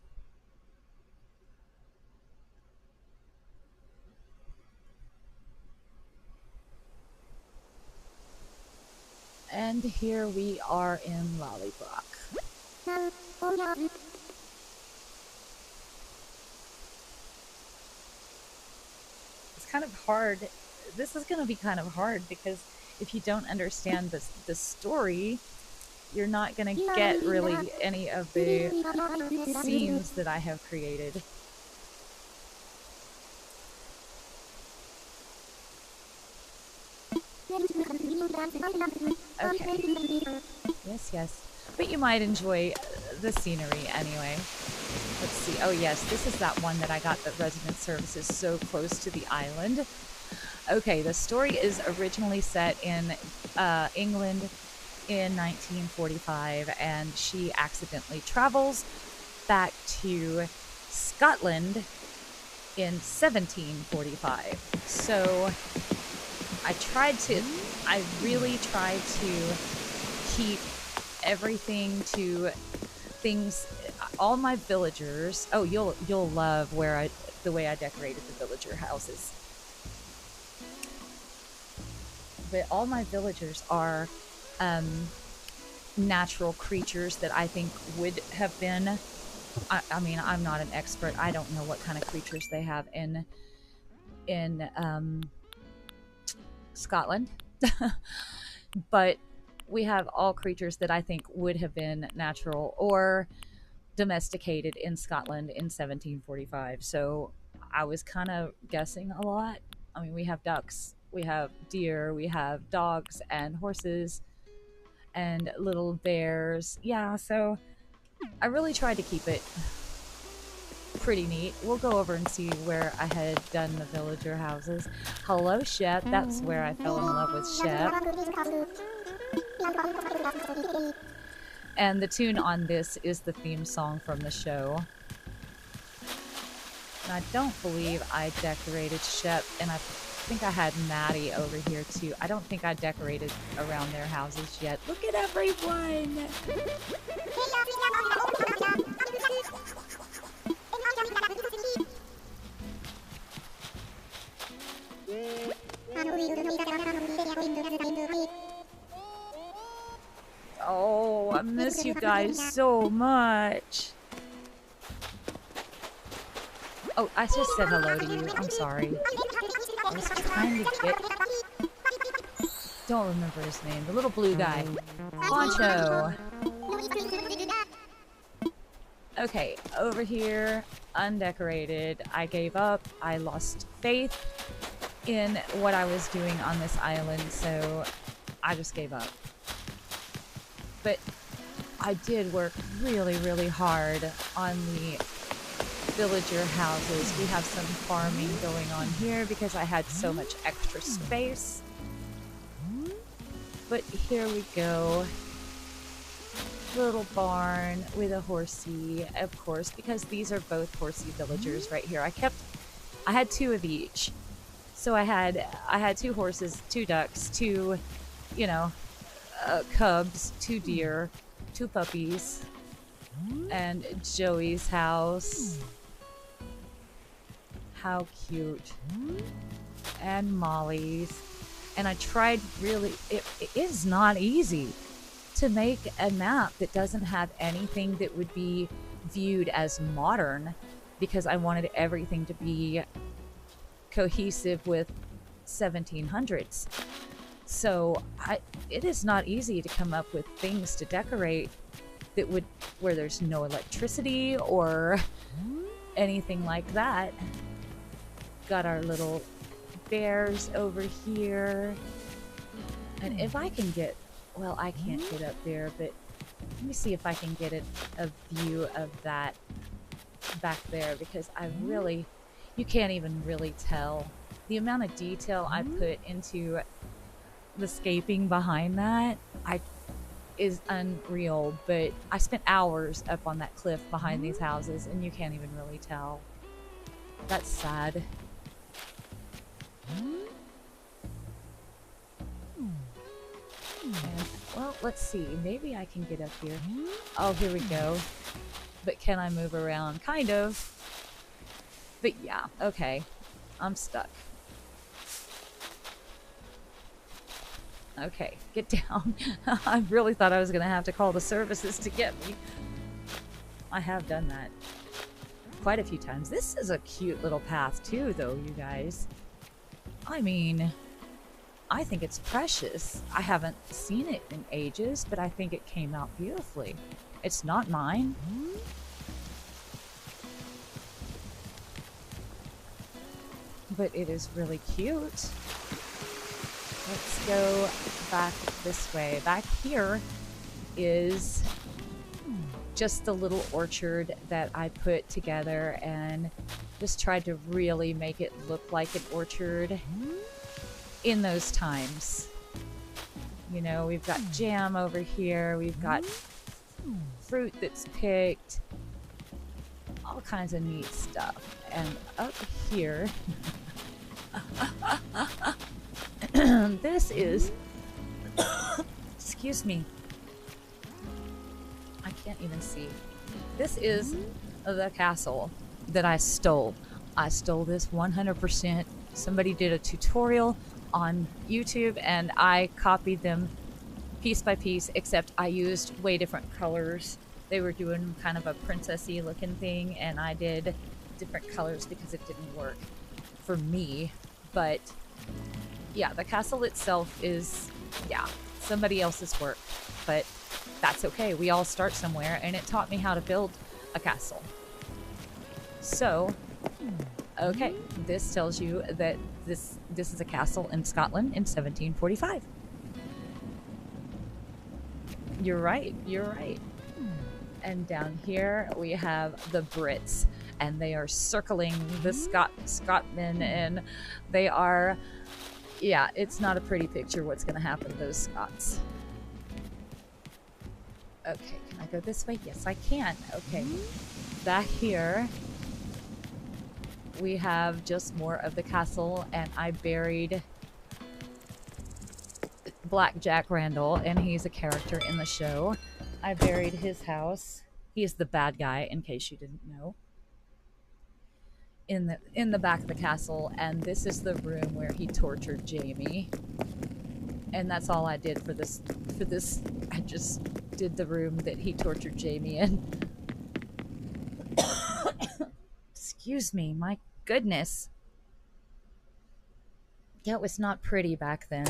And here we are in Lollybrock. It's kind of hard. This is going to be kind of hard because if you don't understand the story, you're not going to get really any of the scenes that I have created. Okay. Yes, yes. But you might enjoy the scenery anyway. Let's see. Oh, yes. This is that one that I got that resident service is so close to the island. Okay. The story is originally set in England in 1945, and she accidentally travels back to Scotland in 1745. So I really tried to keep everything to things, all my villagers. Oh, you'll love the way I decorated the villager houses. But all my villagers are natural creatures that I think would have been. I mean, I'm not an expert. I don't know what kind of creatures they have in Scotland, but we have all creatures that I think would have been natural or domesticated in Scotland in 1745. So I was kind of guessing a lot. I mean, we have ducks, we have deer, we have dogs and horses and little bears. Yeah, so I really tried to keep it pretty neat. We'll go over and see where I had done the villager houses. Hello, Shep. That's where I fell in love with Shep. And the tune on this is the theme song from the show. And I don't believe I decorated Shep, and I think I had Maddie over here too. I don't think I decorated around their houses yet. Look at everyone! Oh, I miss you guys so much. Oh, I just said hello to you. I'm sorry. I was trying to get... Don't remember his name. The little blue guy. Poncho. Okay, over here, undecorated. I gave up. I lost faith in what I was doing on this island, so I just gave up. But I did work really, really hard on the villager houses. We have some farming going on here because I had so much extra space. But here we go. Little barn with a horsey, of course, because these are both horsey villagers right here. I had 2 of each. So I had 2 horses, 2 ducks, 2, you know, cubs, 2 deer, 2 puppies, and Joey's house. How cute. And Molly's. And I tried really, it is not easy to make a map that doesn't have anything that would be viewed as modern, because I wanted everything to be cohesive with 1700s. So it is not easy to come up with things to decorate that would, where there's no electricity or anything like that. Got our little bears over here. And if I can get, well, I can't get up there, but let me see if I can get a view of that back there, because I really, you can't even really tell. The amount of detail I put into the scaping behind that is unreal, but I spent hours up on that cliff behind these houses and you can't even really tell. That's sad. And, well, let's see. Maybe I can get up here. Oh, here we go. But can I move around? Kind of. But yeah, okay. I'm stuck. Okay, get down. I really thought I was going to have to call the services to get me. I have done that quite a few times. This is a cute little path too, though, you guys. I mean, I think it's precious. I haven't seen it in ages, but I think it came out beautifully. It's not mine. But it is really cute. Let's go back this way. Back here is just the little orchard that I put together and just tried to really make it look like an orchard in those times. You know, we've got jam over here, we've got fruit that's picked, all kinds of neat stuff. And up here, this is, excuse me, I can't even see. This is the castle that I stole. I stole this 100%. Somebody did a tutorial on YouTube and I copied them piece by piece, except I used way different colors. They were doing kind of a princessy looking thing and I did different colors because it didn't work for me. But yeah, the castle itself is, yeah, somebody else's work, but that's okay. We all start somewhere and it taught me how to build a castle. So, okay, this tells you that this is a castle in Scotland in 1745. You're right, you're right. And down here we have the Brits, and they are circling the Scotmen, and they are, yeah, it's not a pretty picture what's going to happen to those Scots. Okay, can I go this way? Yes, I can. Okay, back here we have just more of the castle, and I buried Black Jack Randall, and he's a character in the show. I buried his house. He is the bad guy, in case you didn't know. In the back of the castle, and this is the room where he tortured Jamie. And that's all I did for this. I just did the room that he tortured Jamie in. Excuse me, my goodness. Yeah, it was not pretty back then.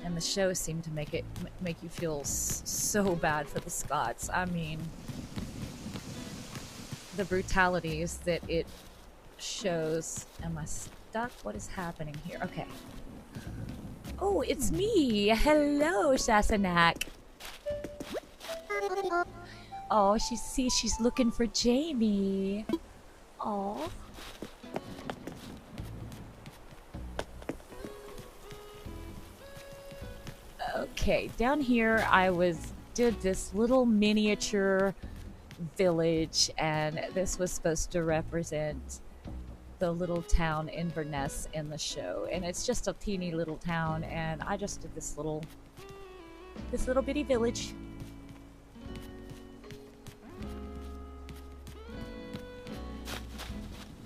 And the show seemed to make you feel so bad for the Scots. I mean, the brutalities that it shows. stuck? What is happening here? Okay. Oh, it's me. Hello, Sasanak. Oh, she's looking for Jamie. Oh. Okay, down here I did this little miniature village, and this was supposed to represent the little town Inverness in the show, and it's just a teeny little town, and I just did this little bitty village.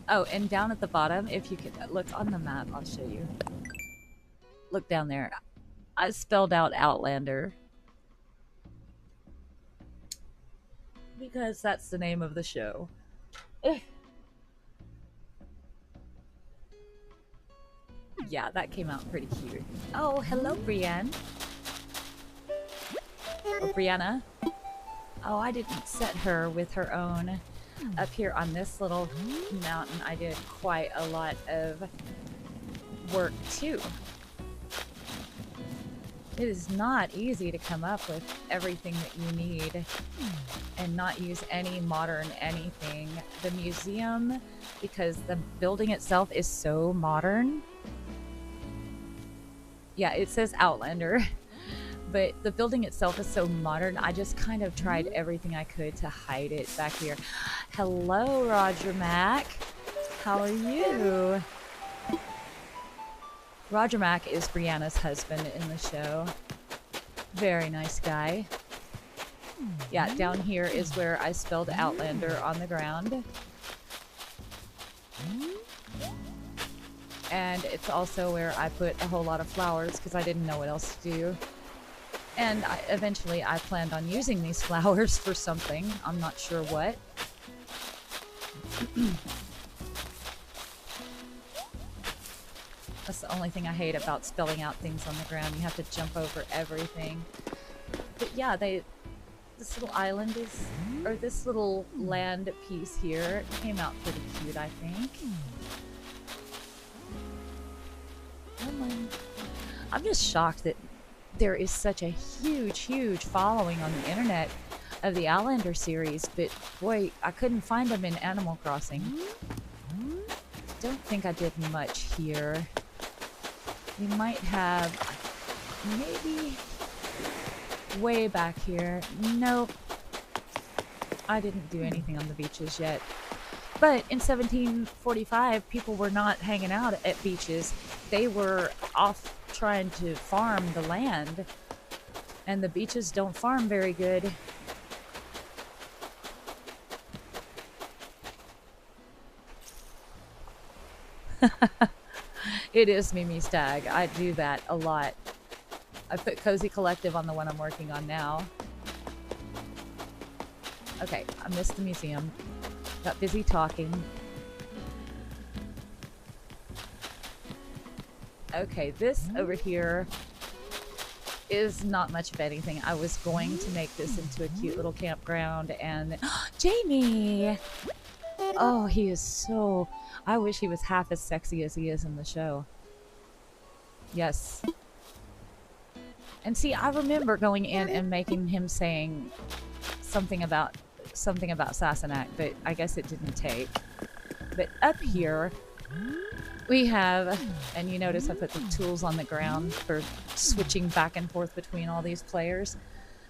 Oh, and down at the bottom, if you could look on the map, I'll show you. Look down there. I spelled out Outlander because that's the name of the show. Yeah, that came out pretty cute. Oh, hello, Brienne. Or Brianna. Oh, I didn't set her with her own. Up here on this little mountain, I did quite a lot of work too. It is not easy to come up with everything that you need and not use any modern anything. The museum, because the building itself is so modern. Yeah, it says Outlander, but the building itself is so modern. I just kind of tried everything I could to hide it back here. Hello, Roger Mack. How are you? Roger Mack is Brianna's husband in the show. Very nice guy. Yeah, down here is where I spelled Outlander on the ground. And it's also where I put a whole lot of flowers because I didn't know what else to do. And eventually I planned on using these flowers for something. I'm not sure what. That's the only thing I hate about spelling out things on the ground. You have to jump over everything. But yeah, this little island is, or this little land piece here came out pretty cute, I think. I'm just shocked that there is such a huge following on the internet of the Outlander series, but boy, I couldn't find them in Animal Crossing. Don't think I did much here. We might have, maybe, way back here. Nope. I didn't do anything on the beaches yet. But in 1745, people were not hanging out at beaches. They were off trying to farm the land. And the beaches don't farm very good. It is Mimi Stag. I do that a lot. I put Cozy Collective on the one I'm working on now. Okay, I missed the museum. Got busy talking. Okay, this over here is not much of anything. I was going to make this into a cute little campground and... Jamie! Oh, he is so... I wish he was half as sexy as he is in the show. Yes. And see, I remember going in and making him saying something about Sassenach, but I guess it didn't take. But up here, we have, and you notice I put the tools on the ground for switching back and forth between all these players.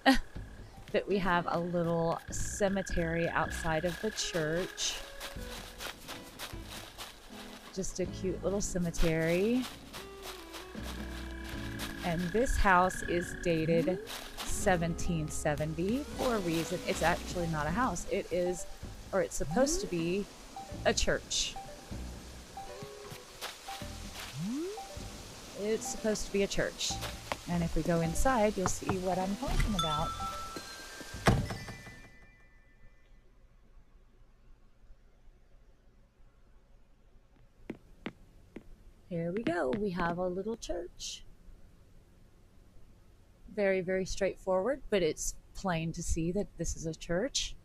But we have a little cemetery outside of the church. Just a cute little cemetery. And this house is dated 1770 for a reason. It's actually not a house. It is, or it's supposed to be, a church. It's supposed to be a church. And if we go inside, you'll see what I'm talking about. Here we go. We have a little church. Very, very straightforward, but it's plain to see that this is a church.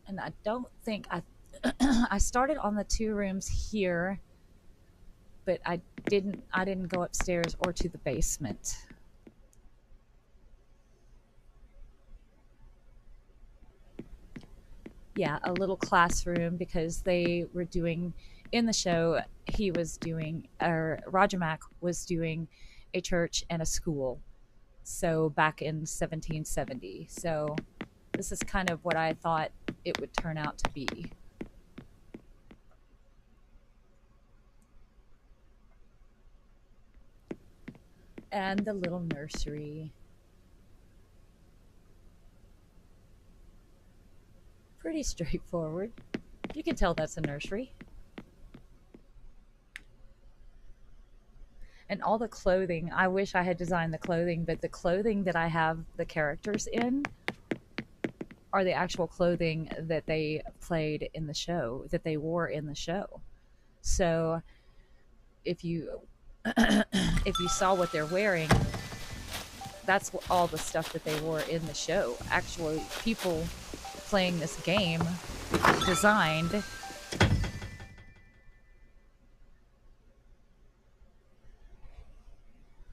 And I don't think I started on the two rooms here, but I didn't go upstairs or to the basement. Yeah, a little classroom because they were doing in the show he was doing or Roger Mack was doing a church and a school. So back in 1770. So this is kind of what I thought it would turn out to be. And the little nursery. Pretty straightforward. You can tell that's a nursery. And all the clothing, I wish I had designed the clothing, but the clothing that I have the characters in are the actual clothing that they played in the show, that they wore in the show. So if you if you saw what they're wearing, that's all the stuff that they wore in the show. Actually, people playing this game designed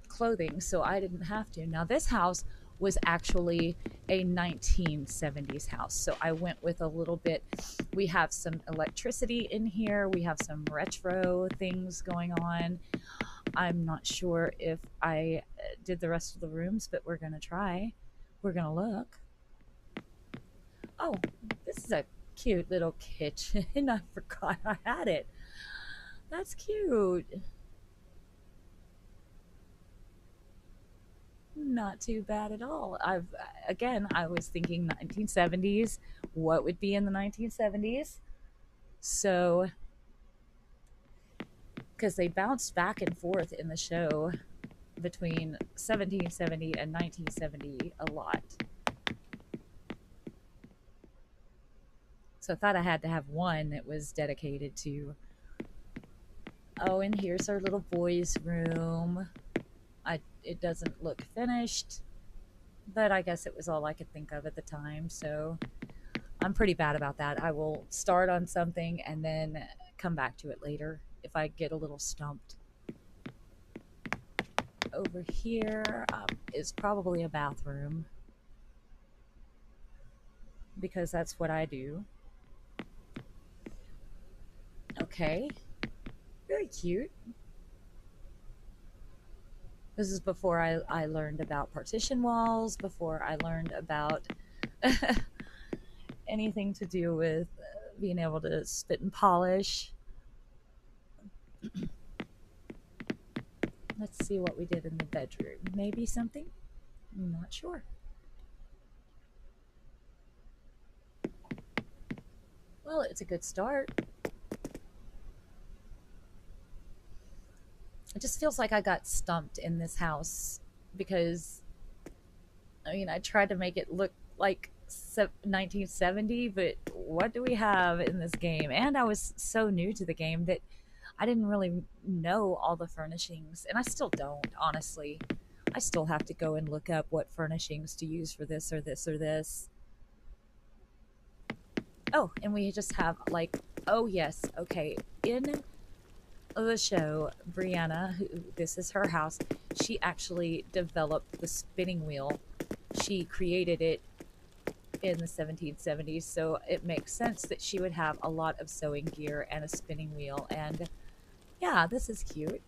clothing, so I didn't have to. Now, this house was actually a 1970s house, so I went with a little bit. We have some electricity in here, we have some retro things going on. I'm not sure if I did the rest of the rooms, but we're gonna try. We're gonna look. Oh, this is a cute little kitchen. I forgot I had it. That's cute. Not too bad at all. I was thinking 1970s. What would be in the 1970s? So, because they bounced back and forth in the show between 1770 and 1970 a lot. So I thought I had to have one that was dedicated to. Oh, and here's our little boys' room. It doesn't look finished, but I guess it was all I could think of at the time. So I'm pretty bad about that. I will start on something and then come back to it later if I get a little stumped. Over here is probably a bathroom because that's what I do. Okay, very cute. This is before I learned about partition walls, before I learned about anything to do with being able to spit and polish. Let's see what we did in the bedroom. Maybe something? I'm not sure. Well, it's a good start. It just feels like I got stumped in this house because, I mean, I tried to make it look like 1970, but what do we have in this game? And I was so new to the game that I didn't really know all the furnishings, and I still don't, honestly. I still have to go and look up what furnishings to use for this or this or this. Oh, and we just have like, oh yes, okay. In the show, Brianna, who this is her house, she actually developed the spinning wheel. She created it in the 1770s, so it makes sense that she would have a lot of sewing gear and a spinning wheel. And yeah, this is cute.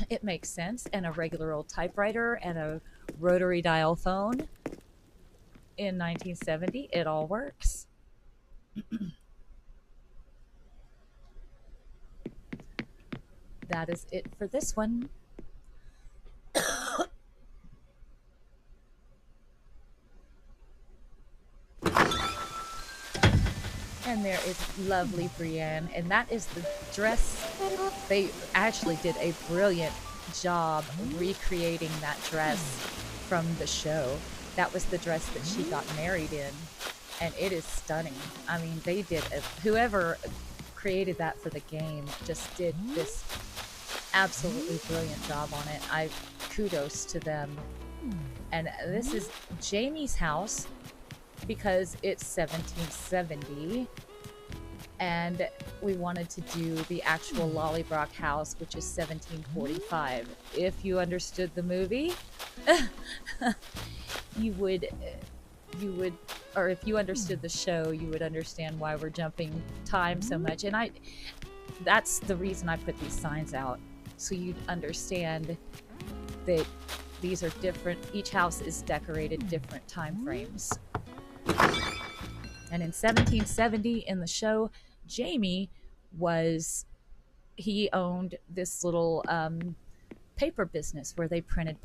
It makes sense. And a regular old typewriter and a rotary dial phone in 1970. It all works. That is it for this one. And there is lovely Brienne, and that is the dress. They actually did a brilliant job recreating that dress from the show. That was the dress that she got married in, and it is stunning. I mean, they did whoever created that for the game just did this absolutely brilliant job on it. I kudos to them. And this is Jamie's house because it's 1770. and we wanted to do the actual Lollybrock house, which is 1745. If you understood the movie, you would you would or if you understood the show, you would understand why we're jumping time so much. And I that's the reason I put these signs out, so you'd understand that these are different. Each house is decorated different time frames. And in 1770 in the show, Jamie he owned this little paper business where they printed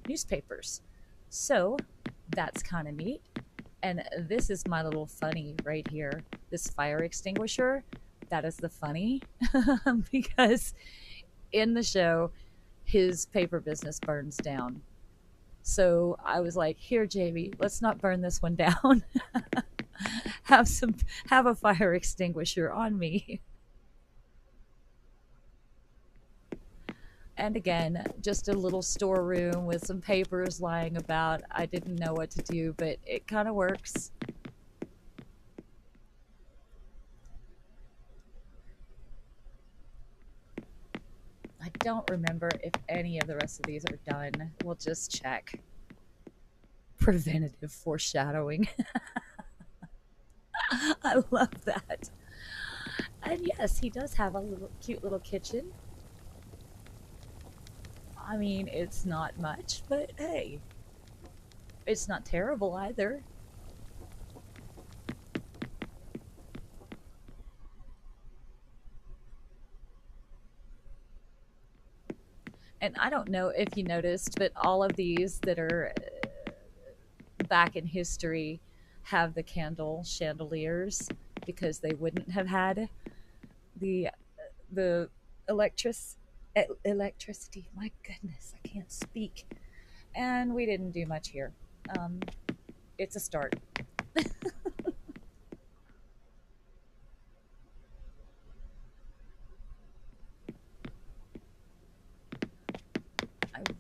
newspapers. So that's kind of neat. And this is my little funny right here. This fire extinguisher, that is the funny because in the show, his paper business burns down. So I was like, here, Jamie, let's not burn this one down. Have a fire extinguisher on me. And again, just a little storeroom with some papers lying about. I didn't know what to do, but it kind of works. I don't remember if any of the rest of these are done. We'll just check. Preventative foreshadowing. I love that. And yes, he does have a cute little kitchen. I mean, it's not much, but hey, it's not terrible either. And I don't know if you noticed, but all of these that are back in history have the candle chandeliers because they wouldn't have had the the electric electricity. My goodness, I can't speak. And we didn't do much here. Um, it's a start. I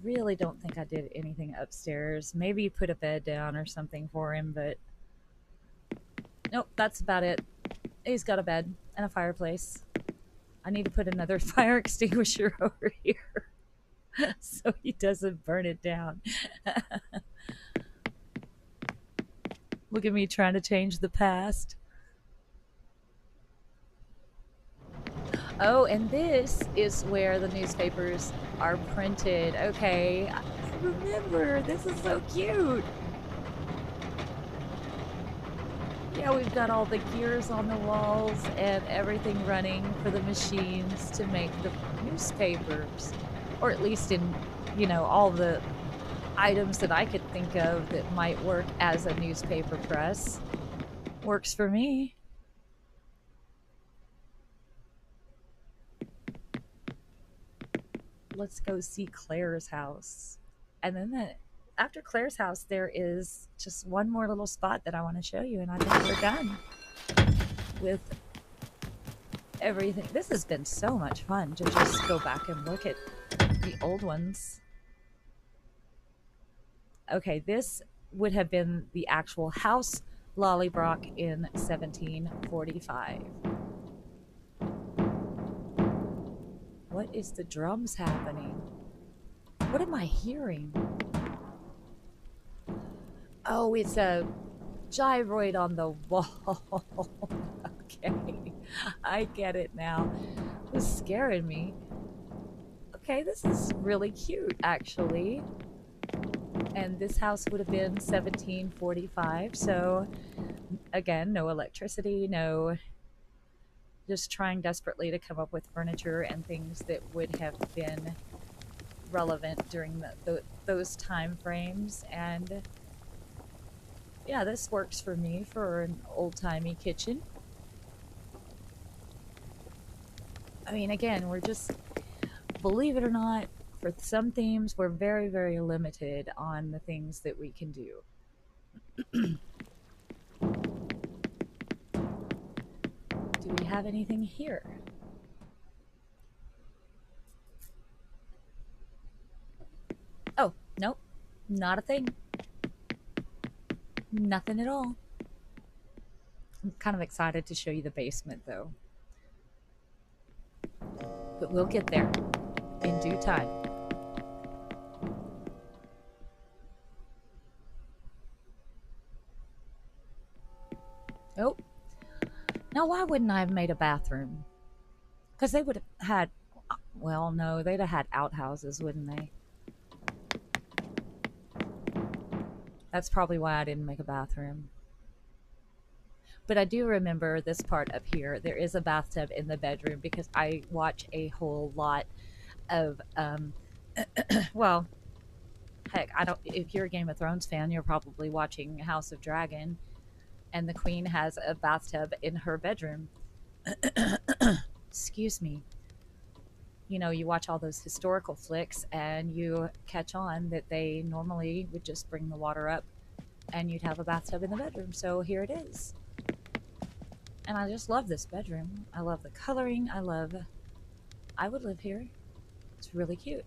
really don't think I did anything upstairs. Maybe put a bed down or something for him, but nope, that's about it. He's got a bed and a fireplace. I need to put another fire extinguisher over here so he doesn't burn it down. Look at me trying to change the past. Oh, and this is where the newspapers are printed. Okay, I remember. This is so cute. Yeah, we've got all the gears on the walls and everything running for the machines to make the newspapers. Or at least in, all the items that I could think of that might work as a newspaper press. Works for me. Let's go see Claire's house. And then after Claire's house, there is just one more little spot that I want to show you, and I think we're done with everything. This has been so much fun to just go back and look at the old ones. Okay, this would have been the actual house Lollybrock in 1745. What is the drums happening? What am I hearing? Oh, it's a gyroid on the wall. Okay, I get it now. It was scaring me. Okay, this is really cute, actually. And this house would have been 1745. So, again, no electricity, no. Just trying desperately to come up with furniture and things that would have been relevant during those time frames. And yeah, this works for me for an old-timey kitchen. I mean, again, we're just, believe it or not, for some themes, we're very, very limited on the things that we can do. Do we have anything here? Oh, nope. Not a thing. Nothing at all. I'm kind of excited to show you the basement though, but we'll get there in due time. Oh, now why wouldn't I have made a bathroom? Because they would have had, well, no, they'd have had outhouses, wouldn't they? That's probably why I didn't make a bathroom. But I do remember this part up here. There is a bathtub in the bedroom because I watch a whole lot of, well, heck, I don't. If you're a Game of Thrones fan, you're probably watching House of Dragon, and the Queen has a bathtub in her bedroom. Excuse me. You know, you watch all those historical flicks, and you catch on that they normally would just bring the water up, and you'd have a bathtub in the bedroom. So here it is. And I just love this bedroom. I love the coloring. I would live here. It's really cute.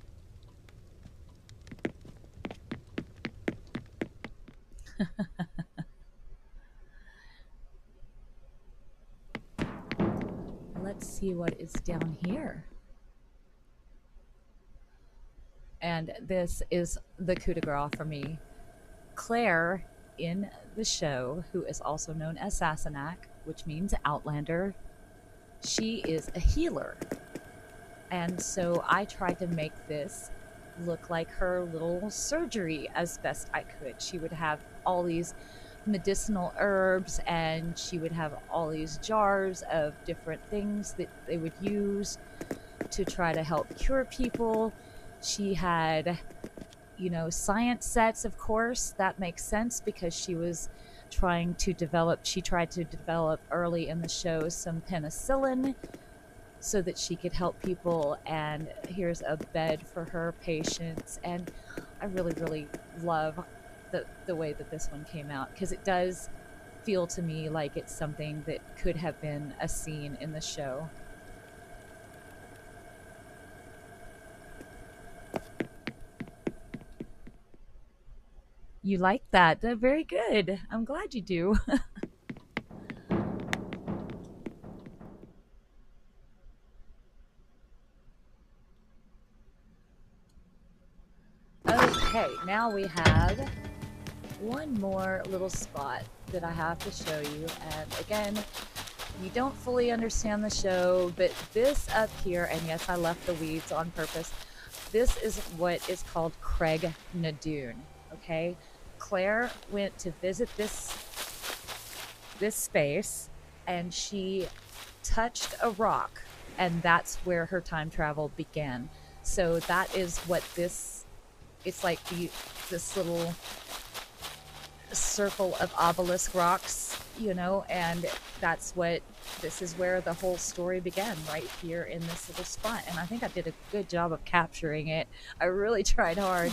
Let's see what is down here. And this is the coup de grace for me. Claire in the show, who is also known as Sassenach, which means Outlander, she is a healer. And so I tried to make this look like her little surgery as best I could. She would have all these medicinal herbs, and she would have all these jars of different things that they would use to try to help cure people. She had, you know, science sets, of course. That makes sense because she was she tried to develop early in the show some penicillin so that she could help people. And here's a bed for her patients. And I really, really love the way that this one came out, because it does feel to me like it's something that could have been a scene in the show. You like that? Very good. I'm glad you do. Okay, now we have one more little spot that I have to show you. And again, you don't fully understand the show, but this up here, and yes, I left the weeds on purpose, this is what is called Craig Nadoon. Okay, Claire went to visit this space, and she touched a rock, and that's where her time travel began. So that is what it's like this little circle of obelisk rocks, you know, and this is where the whole story began, right here in this little spot. And I think I did a good job of capturing it. I really tried hard.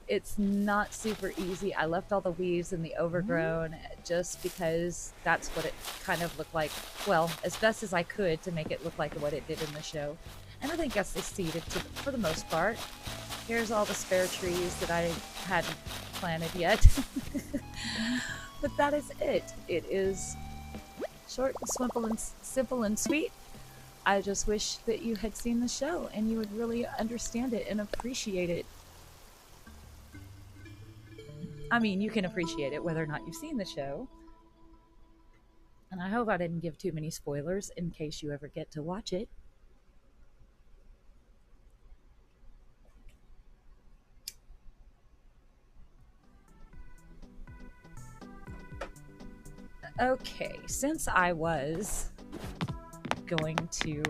It's not super easy. I left all the weeds and the overgrown just because that's what it kind of looked like. Well, as best as I could to make it look like what it did in the show. And I think I succeeded for the most part. Here's all the spare trees that I hadn't planted yet. But that is it. It is short and simple and sweet. I just wish that you had seen the show and you would really understand it and appreciate it. I mean, you can appreciate it whether or not you've seen the show. And I hope I didn't give too many spoilers in case you ever get to watch it. Okay, since I was going to,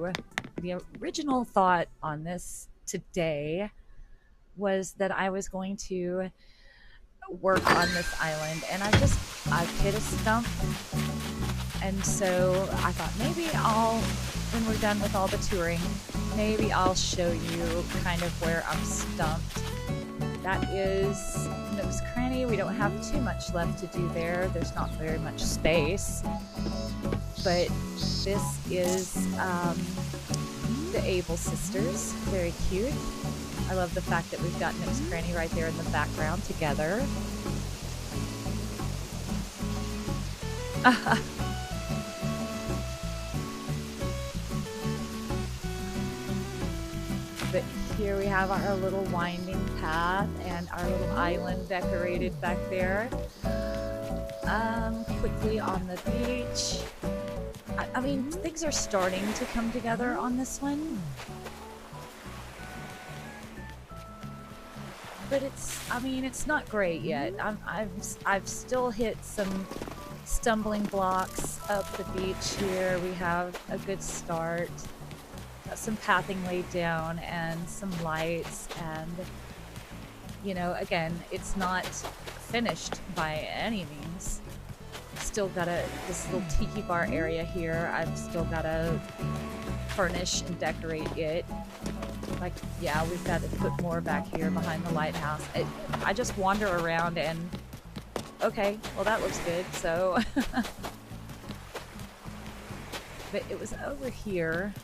the original thought on this today was that I was going to work on this island, and I've hit a stump, and so I thought maybe when we're done with all the touring, maybe I'll show you kind of where I'm stumped. That is Nook's Cranny. We don't have too much left to do there. There's not very much space. But this is the Able Sisters. Very cute. I love the fact that we've got Nook's Cranny right there in the background together. But here we have our little winding path and our little island decorated back there. Quickly on the beach. I mean, things are starting to come together on this one. But I mean, it's not great yet. I've still hit some stumbling blocks up the beach here. We have a good start. Got some pathing laid down and some lights, and you know, again, it's not finished by any means. Still got this little tiki bar area here. I've still got to furnish and decorate it. Like, yeah, we've got to put more back here behind the lighthouse. I just wander around and, okay, well that looks good, so. But it was over here,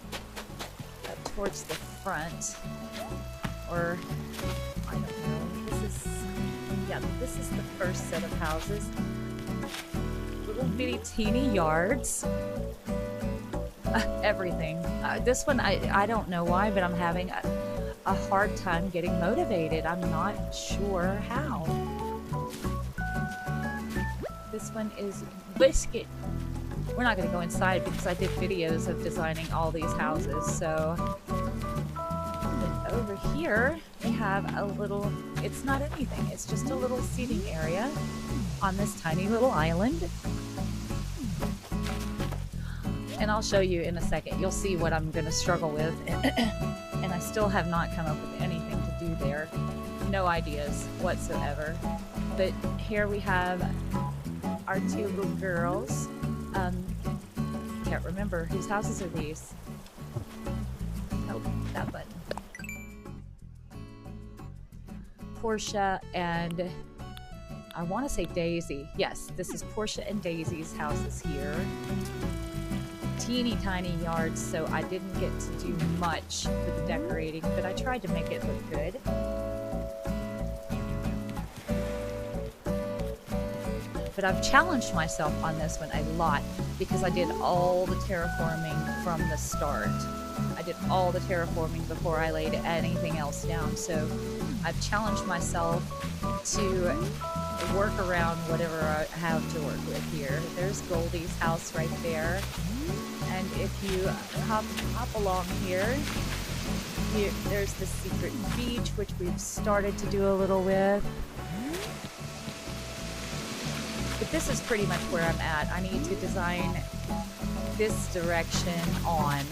towards the front, or, I don't know, this is the first set of houses. Little bitty teeny yards. Everything. This one, I don't know why, but I'm having a hard time getting motivated. I'm not sure how. This one is biscuit. We're not going to go inside because I did videos of designing all these houses, so. And over here, we have a little, it's not anything, it's just a little seating area on this tiny little island. And I'll show you in a second. You'll see what I'm going to struggle with. And I still have not come up with anything to do there. No ideas whatsoever. But here we have our two little girls. Can't remember whose houses are these. Oh, that button. Portia and I want to say Daisy. Yes, this is Portia and Daisy's houses here. Teeny tiny yards, so I didn't get to do much with the decorating, but I tried to make it look good. But I've challenged myself on this one a lot because I did all the terraforming from the start. I did all the terraforming before I laid anything else down, so I've challenged myself to work around whatever I have to work with here. There's Goldie's house right there. And if you hop along here, there's the secret beach, which we've started to do a little with. But this is pretty much where I'm at. I need to design this direction on.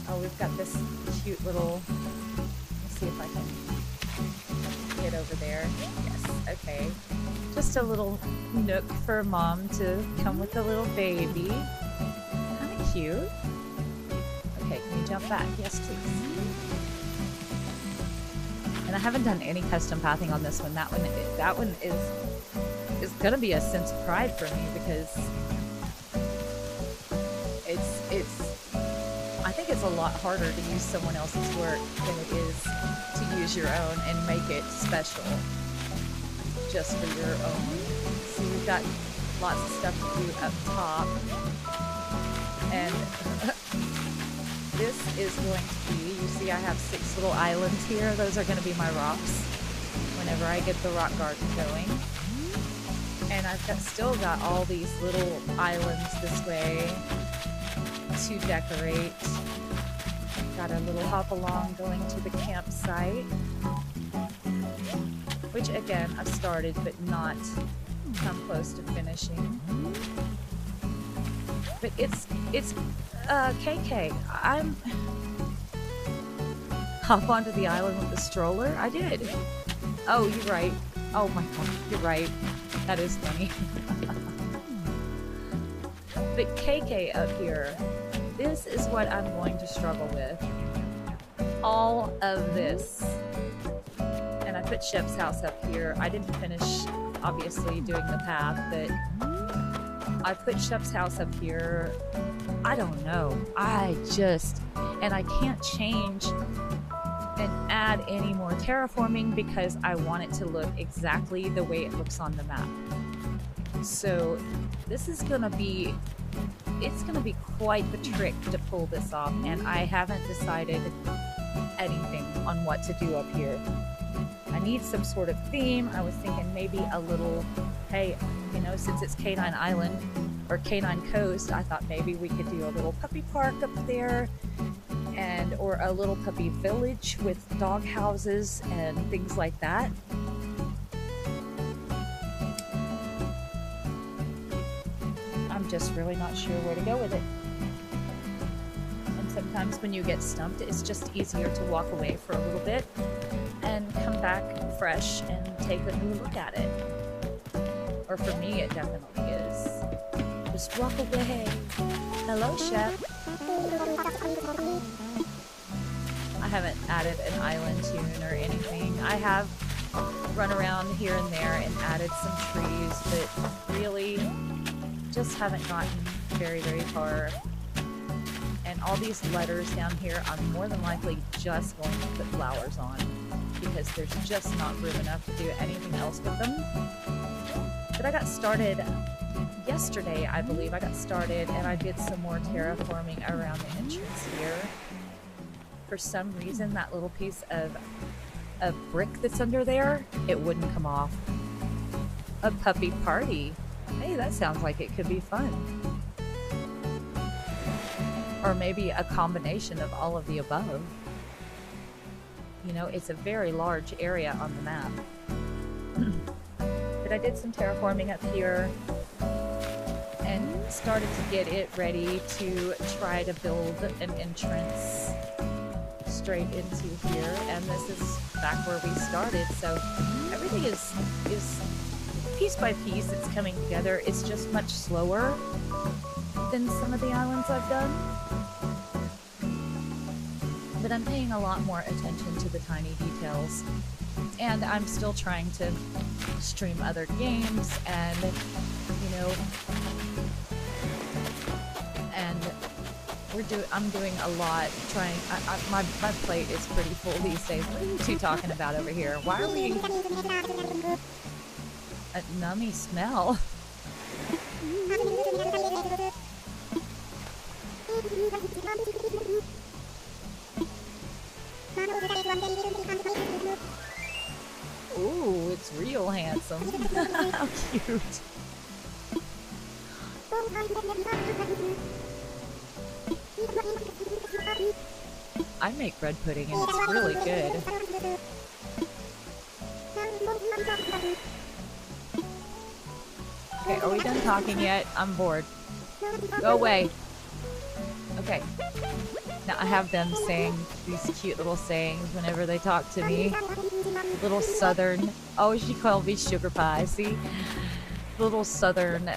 Oh, we've got this cute little, let's see if I can get over there. Yes, okay. Just a little nook for mom to come with the little baby. Cute. Okay, can you jump back? Yes, please. And I haven't done any custom pathing on this one. That one is gonna be a sense of pride for me because I think it's a lot harder to use someone else's work than it is to use your own and make it special just for your own. So we've got lots of stuff to do up top. And this is going to be, you see I have 6 little islands here. Those are going to be my rocks whenever I get the rock garden going. And I've still got all these little islands this way to decorate. Got a little hop along going to the campsite, which again I've started but not come close to finishing. But it's KK. I'm hop onto the island with the stroller. I did. Oh, you're right. Oh my god, you're right. That is funny. But KK up here, this is what I'm going to struggle with. All of this. And I put Shep's house up here. I didn't finish, obviously, doing the path, but I put Shep's house up here. I don't know. And I can't change and add any more terraforming because I want it to look exactly the way it looks on the map. So This is gonna be, it's gonna be quite the trick to pull this off, and I haven't decided anything on what to do up here. I need some sort of theme. I was thinking maybe a little, hey, you know, since it's Canine Island or Canine Coast, I thought maybe we could do a little puppy park up there, and or a little puppy village with dog houses and things like that. I'm just really not sure where to go with it. And sometimes when you get stumped, it's just easier to walk away for a little bit and come back fresh and take a new look at it. Or for me, it definitely is. Just walk away. Hello, Chef. I haven't added an island tune or anything. I have run around here and there and added some trees, but really just haven't gotten very, very far. And all these letters down here, I'm more than likely just going to put flowers on because there's just not room enough to do anything else with them. But I got started yesterday, I believe. I got started and I did some more terraforming around the entrance here. For some reason, that little piece of brick that's under there, it wouldn't come off. A puppy party. Hey, that sounds like it could be fun. Or maybe a combination of all of the above. You know, it's a very large area on the map. But I did some terraforming up here and started to get it ready to try to build an entrance straight into here. And this is back where we started. So everything is piece by piece, it's coming together. It's just much slower than some of the islands I've done. But I'm paying a lot more attention to the tiny details. And I'm still trying to stream other games and, you know, and I'm doing a lot trying. My plate is pretty full these days. What are you two talking about over here? Why are we... A nummy smell. Ooh, it's real handsome. How cute. I make bread pudding and it's really good. Okay, are we done talking yet? I'm bored. Go away. Okay. Now I have them saying these cute little sayings whenever they talk to me. Little southern. Oh, she called me sugar pie. See? Little southern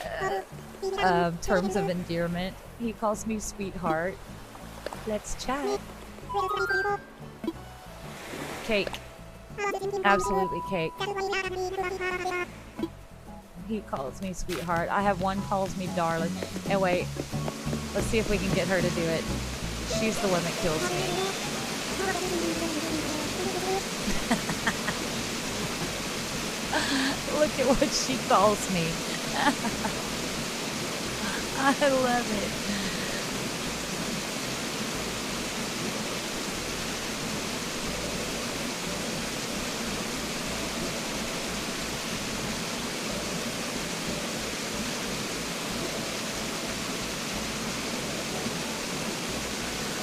terms of endearment. He calls me sweetheart. Let's chat. Cake. Absolutely cake. He calls me sweetheart. I have one calls me darling. And wait, let's see if we can get her to do it. She's the one that kills me. Look at what she calls me. I love it.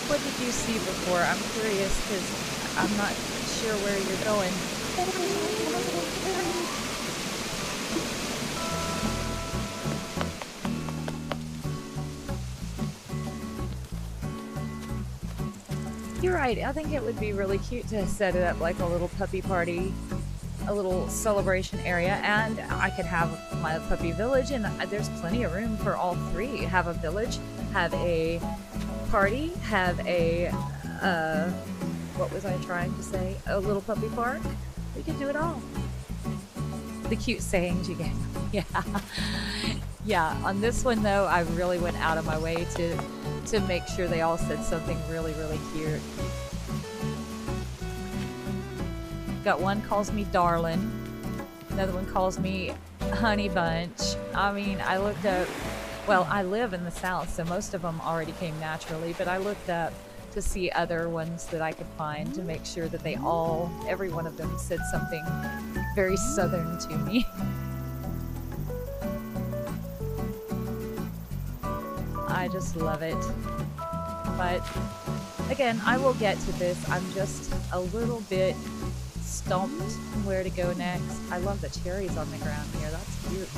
What did you see before? I'm curious because I'm not sure where you're going. You're right. I think it would be really cute to set it up like a little puppy party, a little celebration area, and I could have my puppy village, and there's plenty of room for all three. Have a village, have a party, have a what was I trying to say? A little puppy park. We could do it all. The cute sayings you get. Yeah. Yeah, on this one though, I really went out of my way to make sure they all said something really, really cute. Got one calls me darling, another one calls me honey bunch, I mean, I looked up, well, I live in the South, so most of them already came naturally, but I looked up to see other ones that I could find to make sure that every one of them said something very Southern to me. I just love it. But again, I will get to this. I'm just a little bit stumped where to go next. I love the cherries on the ground here. That's cute.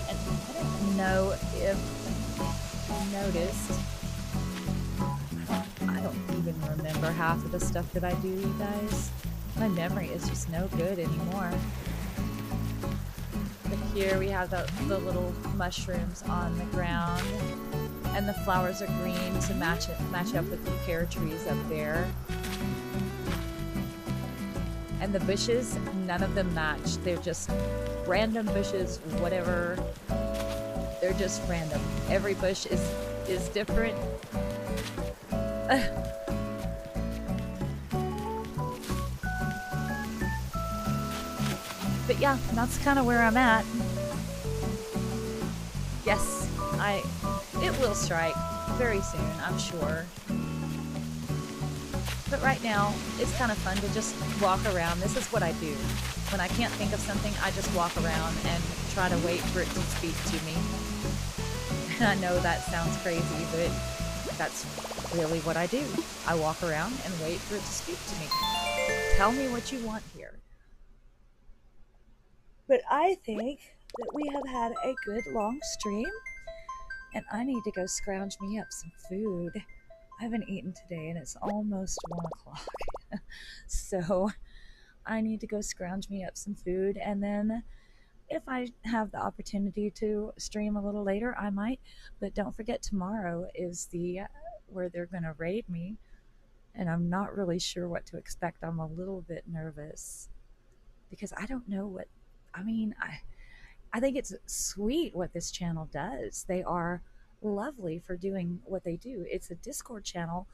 And I don't know if you noticed, I don't even remember half of the stuff that I do, you guys. My memory is just no good anymore. But here we have the little mushrooms on the ground, and the flowers are green to match up with the pear trees up there. And the bushes, none of them match. They're just random bushes, whatever. They're just random. Every bush is different. But yeah, that's kind of where I'm at. Yes, it will strike very soon, I'm sure. But right now, it's kind of fun to just walk around. This is what I do. When I can't think of something, I just walk around and try to wait for it to speak to me. And I know that sounds crazy, but that's really what I do. I walk around and wait for it to speak to me. Tell me what you want here. But I think that we have had a good long stream, and I need to go scrounge me up some food. I haven't eaten today, and it's almost 1 o'clock. So I need to go scrounge me up some food, and then if I have the opportunity to stream a little later, I might. But don't forget, tomorrow is the where they're going to raid me, and I'm not really sure what to expect. I'm a little bit nervous because I don't know what. I mean, I think it's sweet what this channel does. They are lovely for doing what they do. It's a Discord channel,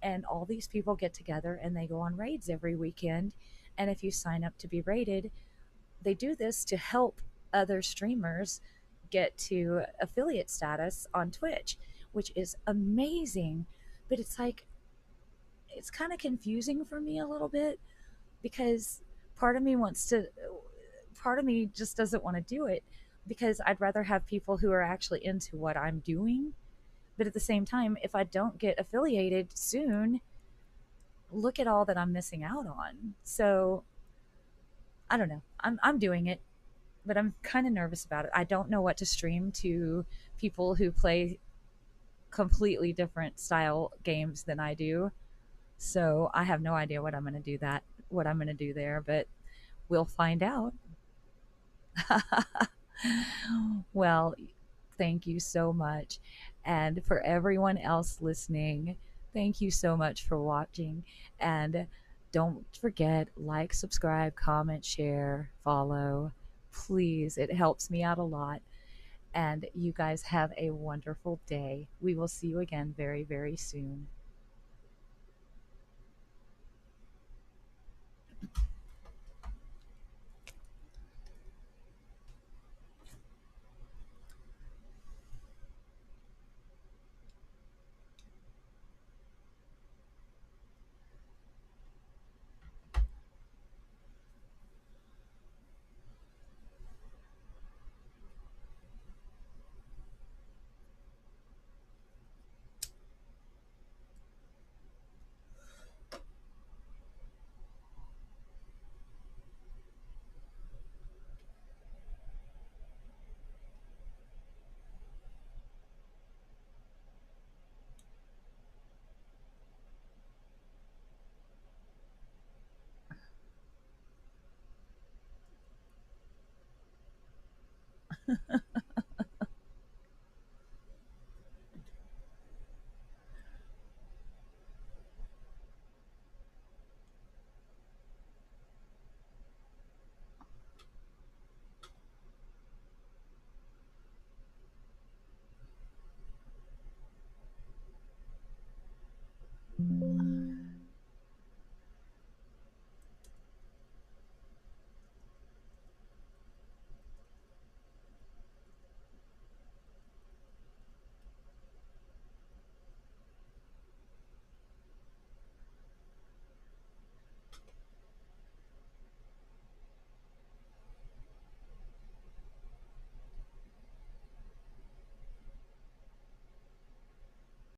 and all these people get together and they go on raids every weekend. And if you sign up to be raided, they do this to help other streamers get to affiliate status on Twitch, which is amazing. But it's like, it's kind of confusing for me a little bit because part of me wants to, part of me just doesn't want to do it because I'd rather have people who are actually into what I'm doing. But at the same time, if I don't get affiliated soon, look at all that I'm missing out on. So I don't know. I'm doing it, but I'm kind of nervous about it. I don't know what to stream to people who play completely different style games than I do. So I have no idea what I'm going to do there, but we'll find out. Well, thank you so much. And for everyone else listening, thank you so much for watching. And don't forget, like, subscribe, comment, share, follow. Please, it helps me out a lot. And you guys have a wonderful day. We will see you again very, very soon.